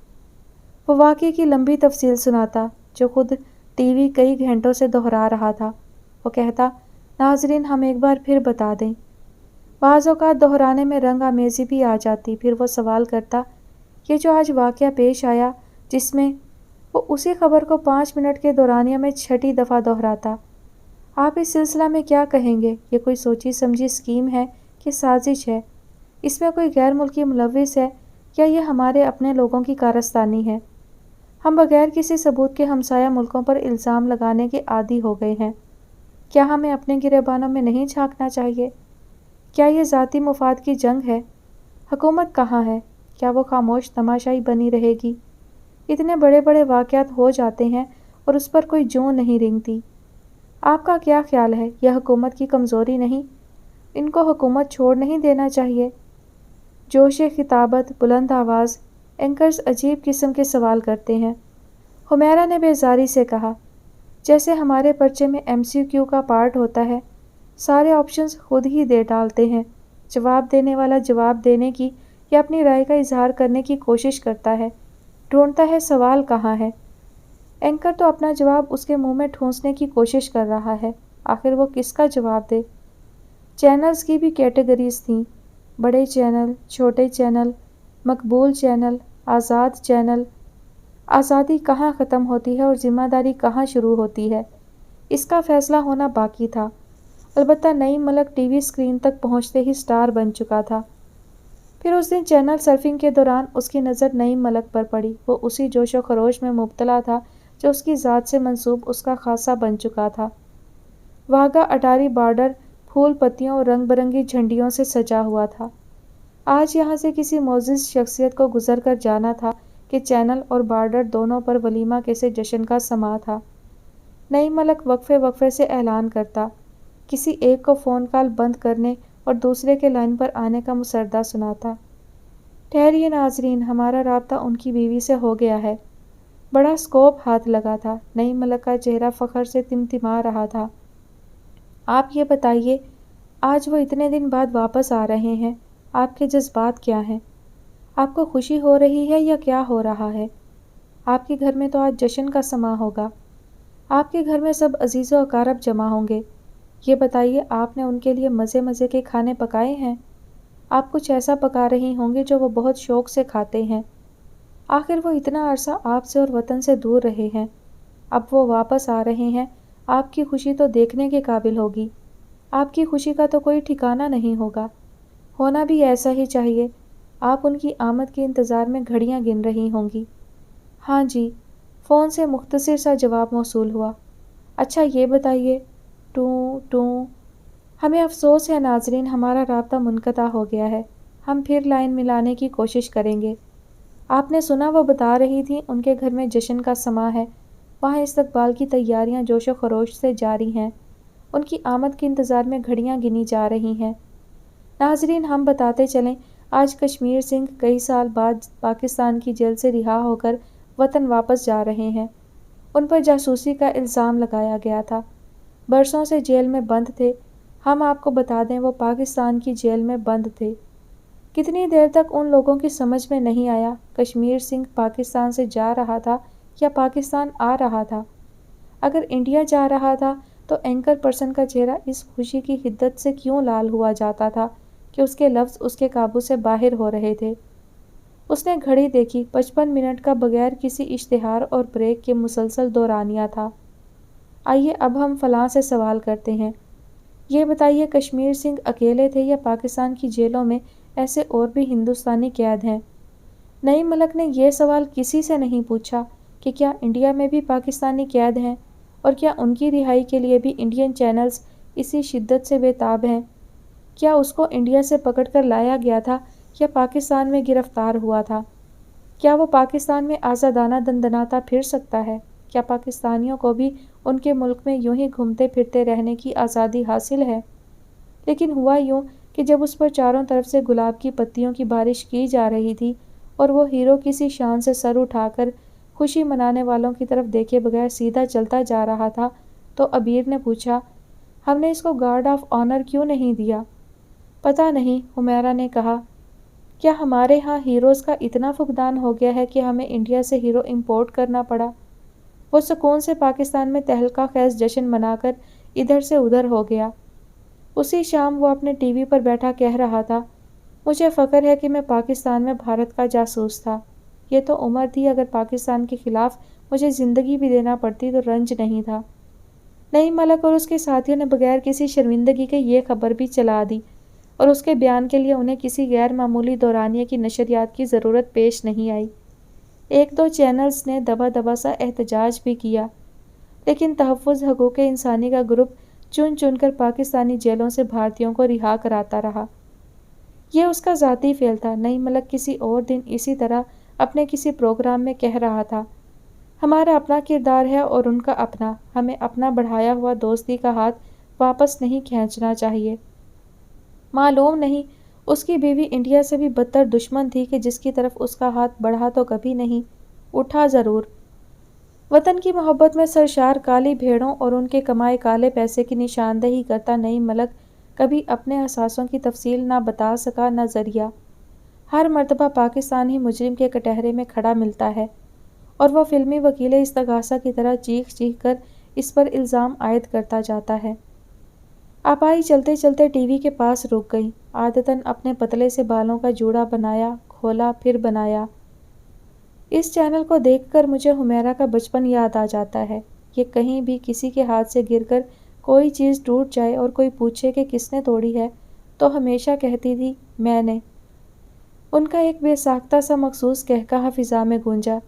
وہ واقعے کی لمبی تفصیل سناتا جو خود ٹی وی کئی گھنٹوں سے دہرا رہا تھا۔ وہ کہتا، ناظرین ہم ایک بار پھر بتا دیں۔ بعض اوقات دہرانے میں رنگ آمیزی بھی آ جاتی۔ پھر وہ سوال کرتا، یہ جو آج واقعہ پیش آیا جس میں وہ اسی خبر کو 5 منٹ کے دورانیہ میں 6ٹھی دفعہ دہراتا، آپ اس سلسلہ میں کیا کہیں گے؟ یہ کوئی سوچی سمجھی اسکیم ہے کہ سازش ہے؟ اس میں کوئی غیر ملکی ملوث ہے یا یہ ہمارے اپنے لوگوں کی کارستانی ہے؟ ہم بغیر کسی ثبوت کے ہمسایہ ملکوں پر الزام لگانے کے عادی ہو گئے ہیں۔ کیا ہمیں اپنے گریبانوں میں نہیں جھانکنا چاہیے؟ کیا یہ ذاتی مفاد کی جنگ ہے؟ حکومت کہاں ہے؟ کیا وہ خاموش تماشائی بنی رہے گی؟ اتنے بڑے بڑے واقعات ہو جاتے ہیں اور اس پر کوئی جوں نہیں رنگتی۔ آپ کا کیا خیال ہے؟ یہ حکومت کی کمزوری نہیں؟ ان کو حکومت چھوڑ نہیں دینا چاہیے؟ جوش خطابت، بلند آواز، اینکرز عجیب قسم کے سوال کرتے ہیں۔ حمیرہ نے بیزاری سے کہا، جیسے ہمارے پرچے میں MCQ کا پارٹ ہوتا ہے، سارے آپشنز خود ہی دے ڈالتے ہیں۔ جواب دینے والا جواب دینے کی یا اپنی رائے کا اظہار کرنے کی کوشش کرتا ہے، ڈھونڈتا ہے سوال کہاں ہے۔ اینکر تو اپنا جواب اس کے منہ میں ٹھونسنے کی کوشش کر رہا ہے، آخر وہ کس کا جواب دے؟ چینلز کی بھی کیٹیگریز تھیں، بڑے چینل، چھوٹے چینل، مقبول چینل، آزاد چینل۔ آزادی کہاں ختم ہوتی ہے اور ذمہ داری کہاں شروع ہوتی ہے، اس کا فیصلہ ہونا باقی تھا۔ البتہ نعیم ملک ٹی وی اسکرین تک پہنچتے ہی سٹار بن چکا تھا۔ پھر اس دن چینل سرفنگ کے دوران اس کی نظر نعیم ملک پر پڑی۔ وہ اسی جوش و خروش میں مبتلا تھا جو اس کی ذات سے منسوب اس کا خاصہ بن چکا تھا۔ واہگہ اٹاری بارڈر پھول پتیوں اور رنگ برنگی جھنڈیوں سے سجا ہوا تھا۔ آج یہاں سے کسی معزز شخصیت کو گزر کر جانا تھا کہ چینل اور بارڈر دونوں پر ولیمہ کے سے جشن کا سماں تھا۔ نعیم ملک وقفے وقفے سے اعلان کرتا، کسی ایک کو فون کال بند کرنے اور دوسرے کے لائن پر آنے کا مسردہ سناتا۔ ٹھہریے ناظرین، ہمارا رابطہ ان کی بیوی سے ہو گیا ہے۔ بڑا سکوپ ہاتھ لگا تھا۔ نعیم ملک کا چہرہ فخر سے تمتما رہا تھا۔ آپ یہ بتائیے، آج وہ اتنے دن بعد واپس آ رہے ہیں، آپ کے جذبات کیا ہیں؟ آپ کو خوشی ہو رہی ہے یا کیا ہو رہا ہے؟ آپ کے گھر میں تو آج جشن کا سماں ہوگا۔ آپ کے گھر میں سب عزیز و اقارب جمع ہوں گے۔ یہ بتائیے، آپ نے ان کے لیے مزے مزے کے کھانے پکائے ہیں؟ آپ کچھ ایسا پکا رہی ہوں گی جو وہ بہت شوق سے کھاتے ہیں۔ آخر وہ اتنا عرصہ آپ سے اور وطن سے دور رہے ہیں، اب وہ واپس آ رہے ہیں، آپ کی خوشی تو دیکھنے کے قابل ہوگی۔ آپ کی خوشی کا تو کوئی ٹھکانہ نہیں ہوگا، ہونا بھی ایسا ہی چاہیے۔ آپ ان کی آمد کے انتظار میں گھڑیاں گن رہی ہوں گی۔ ہاں جی، فون سے مختصر سا جواب موصول ہوا۔ اچھا یہ بتائیے، ٹوں ٹوں۔ ہمیں افسوس ہے ناظرین، ہمارا رابطہ منقطع ہو گیا ہے، ہم پھر لائن ملانے کی کوشش کریں گے۔ آپ نے سنا وہ بتا رہی تھی ان کے گھر میں جشن کا سماں ہے، وہاں استقبال کی تیاریاں جوش و خروش سے جاری ہیں، ان کی آمد کے انتظار میں گھڑیاں گنی جا رہی ہیں۔ ناظرین ہم بتاتے چلیں، آج کشمیر سنگھ کئی سال بعد پاکستان کی جیل سے رہا ہو کر وطن واپس جا رہے ہیں۔ ان پر جاسوسی کا الزام لگایا گیا تھا، برسوں سے جیل میں بند تھے۔ ہم آپ کو بتا دیں وہ پاکستان کی جیل میں بند تھے۔ کتنی دیر تک ان لوگوں کی سمجھ میں نہیں آیا کشمیر سنگھ پاکستان سے جا رہا تھا یا پاکستان آ رہا تھا۔ اگر انڈیا جا رہا تھا تو اینکر پرسن کا چہرہ اس خوشی کی حدت سے کیوں لال ہوا جاتا تھا کہ اس کے لفظ اس کے قابو سے باہر ہو رہے تھے۔ اس نے گھڑی دیکھی، 55 منٹ کا بغیر کسی اشتہار اور بریک کے مسلسل دورانیہ تھا۔ آئیے اب ہم فلاں سے سوال کرتے ہیں، یہ بتائیے کشمیر سنگھ اکیلے تھے یا پاکستان کی جیلوں میں ایسے اور بھی ہندوستانی قید ہیں؟ نعیم ملک نے یہ سوال کسی سے نہیں پوچھا کہ کیا انڈیا میں بھی پاکستانی قید ہیں اور کیا ان کی رہائی کے لیے بھی انڈین چینلز اسی شدت سے بے تاب ہیں؟ کیا اس کو انڈیا سے پکڑ کر لایا گیا تھا یا پاکستان میں گرفتار ہوا تھا؟ کیا وہ پاکستان میں آزادانہ دندناتا پھر سکتا ہے؟ کیا پاکستانیوں کو بھی ان کے ملک میں یوں ہی گھومتے پھرتے رہنے کی آزادی حاصل ہے؟ لیکن ہوا یوں کہ جب اس پر چاروں طرف سے گلاب کی پتیوں کی بارش کی جا رہی تھی اور وہ ہیرو کسی شان سے سر اٹھا کر خوشی منانے والوں کی طرف دیکھے بغیر سیدھا چلتا جا رہا تھا، تو عبیر نے پوچھا، ہم نے اس کو گارڈ آف آنر کیوں نہیں دیا؟ پتہ نہیں، حمیرہ نے کہا، کیا ہمارے ہاں ہیروز کا اتنا فقدان ہو گیا ہے کہ ہمیں انڈیا سے ہیرو امپورٹ کرنا پڑا؟ وہ سکون سے پاکستان میں تہلکہ خیز جشن منا کر ادھر سے ادھر ہو گیا۔ اسی شام وہ اپنے ٹی وی پر بیٹھا کہہ رہا تھا، مجھے فخر ہے کہ میں پاکستان میں بھارت کا جاسوس تھا۔ یہ تو عمر تھی، اگر پاکستان کے خلاف مجھے زندگی بھی دینا پڑتی تو رنج نہیں تھا۔ نعیم ملک اور اس کے ساتھیوں نے بغیر کسی شرمندگی کے یہ خبر بھی چلا دی اور اس کے بیان کے لیے انہیں کسی غیر معمولی دورانیے کی نشریات کی ضرورت پیش نہیں آئی۔ ایک دو چینلز نے دبا دبا سا احتجاج بھی کیا، لیکن تحفظ حقوق انسانی کا گروپ چن چن کر پاکستانی جیلوں سے بھارتیوں کو رہا کراتا رہا۔ یہ اس کا ذاتی فعل تھا۔ نعیم ملک کسی اور دن اسی طرح اپنے کسی پروگرام میں کہہ رہا تھا، ہمارا اپنا کردار ہے اور ان کا اپنا، ہمیں اپنا بڑھایا ہوا دوستی کا ہاتھ واپس نہیں کھینچنا چاہیے۔ معلوم نہیں اس کی بیوی انڈیا سے بھی بدتر دشمن تھی کہ جس کی طرف اس کا ہاتھ بڑھا تو کبھی نہیں، اٹھا ضرور۔ وطن کی محبت میں سرشار کالی بھیڑوں اور ان کے کمائے کالے پیسے کی نشاندہی کرتا نعیم ملک کبھی اپنے احساسوں کی تفصیل نہ بتا سکا نہ ذریعہ۔ ہر مرتبہ پاکستان ہی مجرم کے کٹہرے میں کھڑا ملتا ہے اور وہ فلمی وکیل استغاثہ کی طرح چیخ چیخ کر اس پر الزام عائد کرتا جاتا ہے۔ آپائی چلتے چلتے ٹی وی کے پاس رک گئی، عادتاً اپنے پتلے سے بالوں کا جوڑا بنایا، کھولا پھر بنایا۔ اس چینل کو دیکھ کر مجھے حمیرہ کا بچپن یاد آ جاتا ہے۔ یہ کہیں بھی کسی کے ہاتھ سے گر کر کوئی چیز ٹوٹ جائے اور کوئی پوچھے کہ کس نے توڑی ہے تو ہمیشہ کہتی تھی، میں نے۔ ان کا ایک بے ساختہ سا مخصوص قہقہہ فضا میں گونجا۔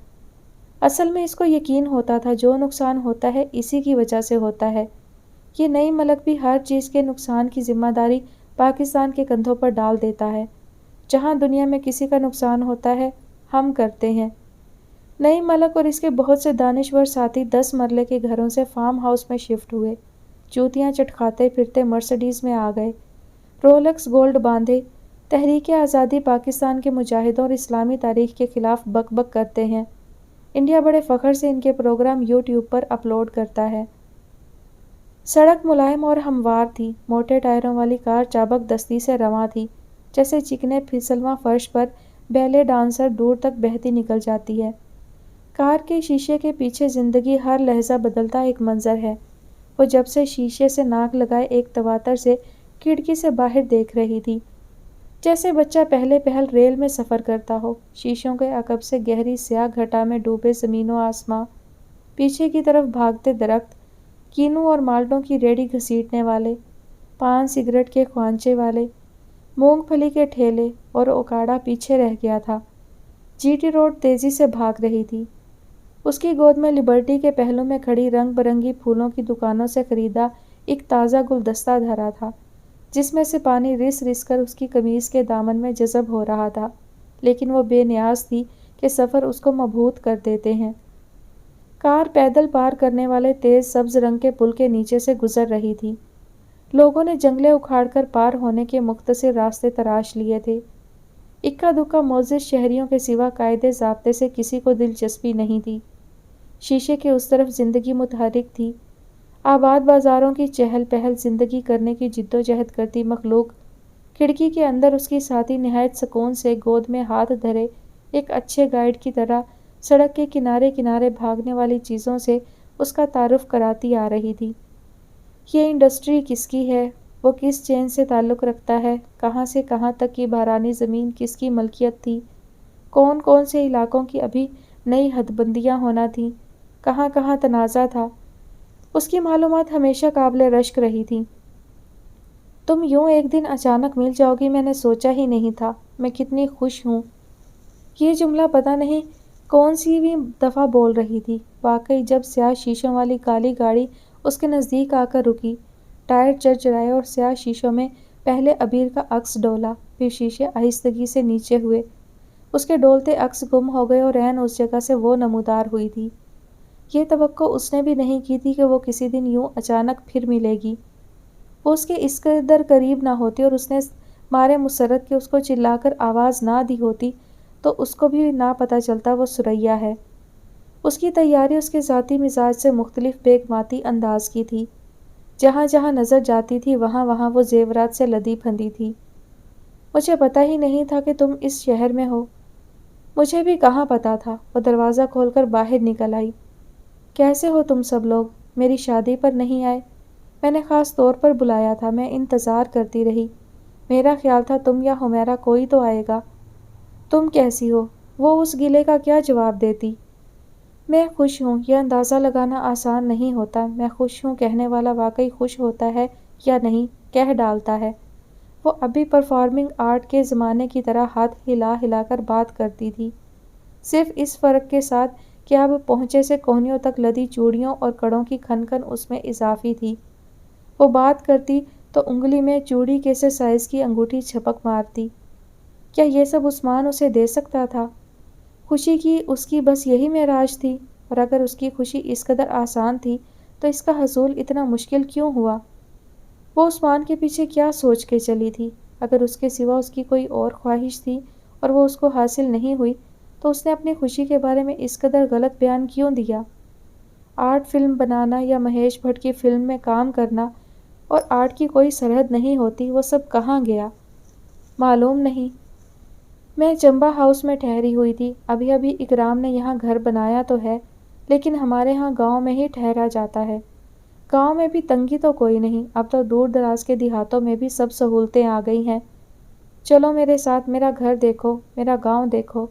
اصل میں اس کو یقین ہوتا تھا جو نقصان ہوتا ہے اسی کی وجہ سے ہوتا ہے۔ یہ نعیم ملک بھی ہر چیز کے نقصان کی ذمہ داری پاکستان کے کندھوں پر ڈال دیتا ہے۔ جہاں دنیا میں کسی کا نقصان ہوتا ہے، ہم کرتے ہیں۔ نعیم ملک اور اس کے بہت سے دانشور ساتھی 10 مرلے کے گھروں سے فارم ہاؤس میں شفٹ ہوئے، جوتیاں چٹکھاتے پھرتے مرسڈیز میں آ گئے، رولکس گولڈ باندھے، تحریک آزادی پاکستان کے مجاہدوں اور اسلامی تاریخ کے خلاف بک بک کرتے ہیں۔ انڈیا بڑے فخر سے ان کے پروگرام یوٹیوب پر اپلوڈ کرتا ہے۔ سڑک ملائم اور ہموار تھی، موٹے ٹائروں والی کار چابک دستی سے رواں تھی، جیسے چکنے پھسلواں فرش پر بیلے ڈانسر دور تک بہتی نکل جاتی ہے۔ کار کے شیشے کے پیچھے زندگی ہر لحظہ بدلتا ایک منظر ہے۔ وہ جب سے شیشے سے ناک لگائے ایک تواتر سے کھڑکی سے باہر دیکھ رہی تھی، جیسے بچہ پہلے پہل ریل میں سفر کرتا ہو، شیشوں کے عقب سے گہری سیاہ گھٹا میں ڈوبے زمین و آسماں، پیچھے کی طرف بھاگتے درخت، کینو اور مالٹوں کی ریڑھی گھسیٹنے والے، پان سگریٹ کے خوانچے والے، مونگ پھلی کے ٹھیلے، اور اوکاڑا پیچھے رہ گیا تھا۔ جی ٹی روڈ تیزی سے بھاگ رہی تھی۔ اس کی گود میں لبرٹی کے پہلو میں کھڑی رنگ برنگی پھولوں کی دکانوں سے خریدا ایک تازہ گلدستہ دھرا تھا، جس میں سے پانی رس رس کر اس کی قمیض کے دامن میں جذب ہو رہا تھا، لیکن وہ بے نیاز تھی کہ سفر اس کو مبہوت کر دیتے ہیں۔ کار پیدل پار کرنے والے تیز سبز رنگ کے پل کے نیچے سے گزر رہی تھی۔ لوگوں نے جنگلے اکھاڑ کر پار ہونے کے مختصر راستے تراش لیے تھے۔ اکا دکا معزز شہریوں کے سوا قاعدے ضابطے سے کسی کو دلچسپی نہیں تھی۔ شیشے کے اس طرف زندگی متحرک تھی۔ آباد بازاروں کی چہل پہل، زندگی کرنے کی جد و جہد کرتی مخلوق، کھڑکی کے اندر اس کی ساتھی نہایت سکون سے گود میں ہاتھ دھرے ایک اچھے گائیڈ کی طرح سڑک کے کنارے کنارے بھاگنے والی چیزوں سے اس کا تعارف کراتی آ رہی تھی۔ یہ انڈسٹری کس کی ہے؟ وہ کس چین سے تعلق رکھتا ہے؟ کہاں سے کہاں تک کی بارانی زمین کس کی ملکیت تھی؟ کون کون سے علاقوں کی ابھی نئی حد بندیاں ہونا تھیں؟ کہاں کہاں تنازع تھا؟ اس کی معلومات ہمیشہ قابل رشک رہی تھیں۔ تم یوں ایک دن اچانک مل جاؤ گی، میں نے سوچا ہی نہیں تھا۔ میں کتنی خوش ہوں۔ یہ جملہ پتہ نہیں کون سی بھی دفعہ بول رہی تھی۔ واقعی جب سیاہ شیشوں والی کالی گاڑی اس کے نزدیک آ کر رکی، ٹائر چرچرائے اور سیاہ شیشوں میں پہلے عبیر کا عکس ڈولا، پھر شیشے آہستگی سے نیچے ہوئے، اس کے ڈولتے عکس گم ہو گئے اور عین اس جگہ سے وہ نمودار ہوئی تھی۔ یہ توقع اس نے بھی نہیں کی تھی کہ وہ کسی دن یوں اچانک پھر ملے گی۔ وہ اس کے اس قدر قریب نہ ہوتی اور اس نے مارے مسرت کے اس کو چلا کر آواز نہ دی ہوتی تو اس کو بھی نہ پتہ چلتا وہ ثریا ہے۔ اس کی تیاری اس کے ذاتی مزاج سے مختلف بیگماتی انداز کی تھی۔ جہاں جہاں نظر جاتی تھی وہاں وہاں وہ زیورات سے لدی پھندی تھی۔ مجھے پتہ ہی نہیں تھا کہ تم اس شہر میں ہو۔ مجھے بھی کہاں پتہ تھا۔ وہ دروازہ کھول کر باہر نکل آئی۔ کیسے ہو تم سب لوگ؟ میری شادی پر نہیں آئے؟ میں نے خاص طور پر بلایا تھا، میں انتظار کرتی رہی۔ میرا خیال تھا تم یا حمیرہ کوئی تو آئے گا۔ تم کیسی ہو؟ وہ اس گلے کا کیا جواب دیتی؟ میں خوش ہوں۔ یہ اندازہ لگانا آسان نہیں ہوتا۔ میں خوش ہوں کہنے والا واقعی خوش ہوتا ہے یا نہیں، کہہ ڈالتا ہے۔ وہ ابھی پرفارمنگ آرٹ کے زمانے کی طرح ہاتھ ہلا ہلا کر بات کرتی تھی، صرف اس فرق کے ساتھ کہ اب پہنچے سے کوہنیوں تک لدی چوڑیوں اور کڑوں کی کھن کھن اس میں اضافی تھی۔ وہ بات کرتی تو انگلی میں چوڑی کے سے سائز کی انگوٹھی چھپک مارتی۔ کیا یہ سب عثمان اسے دے سکتا تھا؟ خوشی کی اس کی بس یہی معراج تھی؟ اور اگر اس کی خوشی اس قدر آسان تھی تو اس کا حصول اتنا مشکل کیوں ہوا؟ وہ عثمان کے پیچھے کیا سوچ کے چلی تھی؟ اگر اس کے سوا اس کی کوئی اور خواہش تھی اور وہ اس کو حاصل نہیں ہوئی تو اس نے اپنی خوشی کے بارے میں اس قدر غلط بیان کیوں دیا؟ آرٹ فلم بنانا یا مہیش بھٹ کی فلم میں کام کرنا، اور آرٹ کی کوئی سرحد نہیں ہوتی، وہ سب کہاں گیا؟ معلوم نہیں۔ میں چمبا ہاؤس میں ٹھہری ہوئی تھی۔ ابھی ابھی اکرام نے یہاں گھر بنایا تو ہے، لیکن ہمارے ہاں گاؤں میں ہی ٹھہرا جاتا ہے۔ گاؤں میں بھی تنگی تو کوئی نہیں، اب تو دور دراز کے دیہاتوں میں بھی سب سہولتیں آ گئی ہیں۔ چلو میرے ساتھ، میرا گھر دیکھو، میرا گاؤں دیکھو۔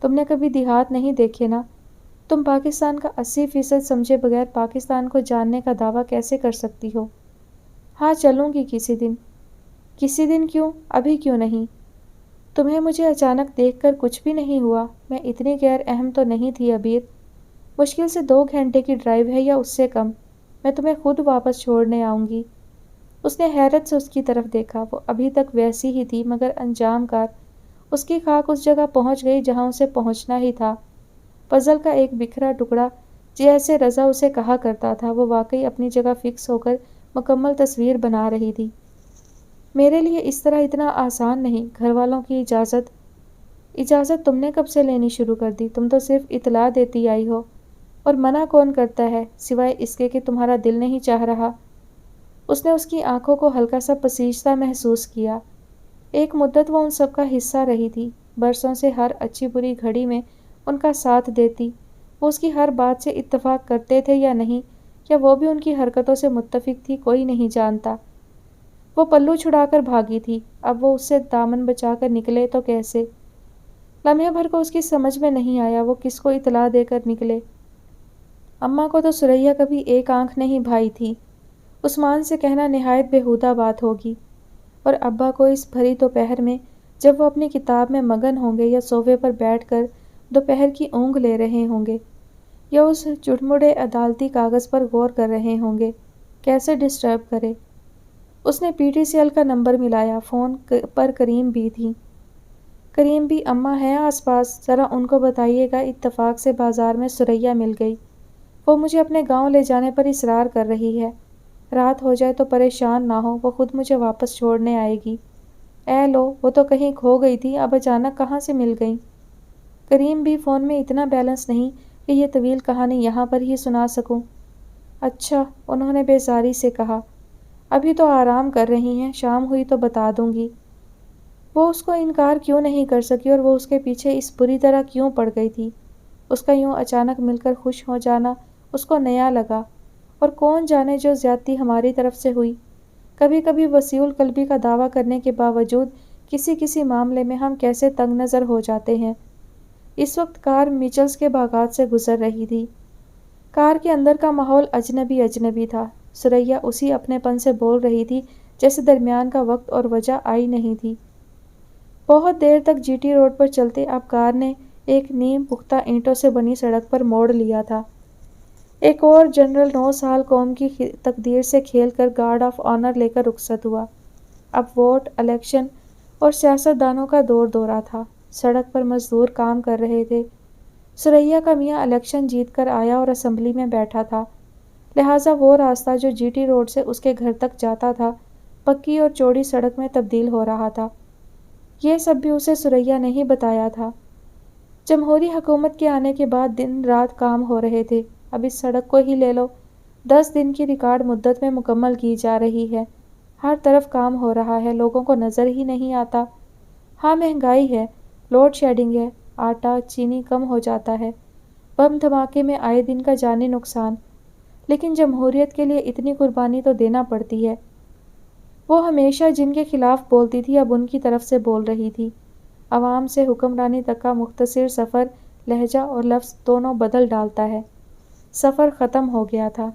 تم نے کبھی دیہات نہیں دیکھے نا؟ تم پاکستان کا 80% سمجھے بغیر پاکستان کو جاننے کا دعویٰ کیسے کر سکتی ہو؟ ہاں چلوں گی کسی دن۔ کسی دن کیوں؟ ابھی کیوں نہیں؟ تمہیں مجھے اچانک دیکھ کر کچھ بھی نہیں ہوا؟ میں اتنی غیر اہم تو نہیں تھی عبیر۔ مشکل سے 2 گھنٹے کی ڈرائیو ہے یا اس سے کم۔ میں تمہیں خود واپس چھوڑنے آؤں گی۔ اس نے حیرت سے اس کی طرف دیکھا۔ وہ ابھی تک ویسی ہی تھی مگر انجام کار۔ اس کی خاک اس جگہ پہنچ گئی جہاں اسے پہنچنا ہی تھا۔ پزل کا ایک بکھرا ٹکڑا، جیسے رضا اسے کہا کرتا تھا۔ وہ واقعی اپنی جگہ فکس ہو کر مکمل تصویر بنا رہی تھی۔ میرے لیے اس طرح اتنا آسان نہیں۔ گھر والوں کی اجازت تم نے کب سے لینی شروع کر دی؟ تم تو صرف اطلاع دیتی آئی ہو۔ اور منع کون کرتا ہے، سوائے اس کے کہ تمہارا دل نہیں چاہ رہا؟ اس نے اس کی آنکھوں کو ہلکا سا پسیجتا محسوس کیا۔ ایک مدت وہ ان سب کا حصہ رہی تھی، برسوں سے ہر اچھی بری گھڑی میں ان کا ساتھ دیتی۔ وہ اس کی ہر بات سے اتفاق کرتے تھے یا نہیں، یا وہ بھی ان کی حرکتوں سے متفق تھی، کوئی نہیں جانتا۔ وہ پلو چھڑا کر بھاگی تھی، اب وہ اس سے دامن بچا کر نکلے تو کیسے؟ لمحے بھر کو اس کی سمجھ میں نہیں آیا وہ کس کو اطلاع دے کر نکلے۔ اماں کو تو ثریا کبھی ایک آنکھ نہیں بھائی تھی، عثمان سے کہنا نہایت بیہودہ بات ہوگی، اور ابا کو اس بھری دوپہر میں جب وہ اپنی کتاب میں مگن ہوں گے یا صوفے پر بیٹھ کر دوپہر کی اونگ لے رہے ہوں گے یا اس چٹمٹے عدالتی کاغذ پر غور کر رہے ہوں گے، کیسے ڈسٹرب کرے؟ اس نے پی ٹی سی ایل کا نمبر ملایا، فون پر کریم بھی تھی۔ کریم بھی اماں ہیں آس پاس؟ ذرا ان کو بتائیے گا اتفاق سے بازار میں ثریا مل گئی، وہ مجھے اپنے گاؤں لے جانے پر اصرار کر رہی ہے، رات ہو جائے تو پریشان نہ ہو، وہ خود مجھے واپس چھوڑنے آئے گی۔ اے لو، وہ تو کہیں کھو گئی تھی، اب اچانک کہاں سے مل گئیں؟ کریم بھی فون میں اتنا بیلنس نہیں کہ یہ طویل کہانی یہاں پر ہی سنا سکوں۔ اچھا، انہوں نے بیزاری سے کہا، ابھی تو آرام کر رہی ہیں، شام ہوئی تو بتا دوں گی۔ وہ اس کو انکار کیوں نہیں کر سکی اور وہ اس کے پیچھے اس بری طرح کیوں پڑ گئی تھی؟ اس کا یوں اچانک مل کر خوش ہو جانا اس کو نیا لگا، اور کون جانے جو زیادتی ہماری طرف سے ہوئی۔ کبھی کبھی وسیع القلبی کا دعویٰ کرنے کے باوجود کسی معاملے میں ہم کیسے تنگ نظر ہو جاتے ہیں۔ اس وقت کار میچلز کے باغات سے گزر رہی تھی۔ کار کے اندر کا ماحول اجنبی تھا۔ ثریا اسی اپنے پن سے بول رہی تھی جیسے درمیان کا وقت اور وجہ آئی نہیں تھی۔ بہت دیر تک جی ٹی روڈ پر چلتے اب کار نے ایک نیم پختہ اینٹوں سے بنی سڑک پر موڑ لیا تھا۔ ایک اور جنرل 9 سال قوم کی تقدیر سے کھیل کر گارڈ آف آنر لے کر رخصت ہوا۔ اب ووٹ، الیکشن اور سیاست دانوں کا دور دورہ تھا۔ سڑک پر مزدور کام کر رہے تھے۔ ثریا کا میاں الیکشن جیت کر آیا اور اسمبلی میں بیٹھا تھا، لہٰذا وہ راستہ جو جی ٹی روڈ سے اس کے گھر تک جاتا تھا پکی اور چوڑی سڑک میں تبدیل ہو رہا تھا۔ یہ سب بھی اسے ثریا نے ہی بتایا تھا۔ جمہوری حکومت کے آنے کے بعد دن رات کام ہو رہے تھے۔ اب اس سڑک کو ہی لے لو، 10 دن کی ریکارڈ مدت میں مکمل کی جا رہی ہے۔ ہر طرف کام ہو رہا ہے، لوگوں کو نظر ہی نہیں آتا۔ ہاں، مہنگائی ہے، لوڈ شیڈنگ ہے، آٹا چینی کم ہو جاتا ہے، بم دھماکے میں آئے دن کا جانی نقصان، لیکن جمہوریت کے لیے اتنی قربانی تو دینا پڑتی ہے۔ وہ ہمیشہ جن کے خلاف بولتی تھی اب ان کی طرف سے بول رہی تھی۔ عوام سے حکمرانی تک کا مختصر سفر لہجہ اور لفظ دونوں بدل ڈالتا ہے۔ سفر ختم ہو گیا تھا۔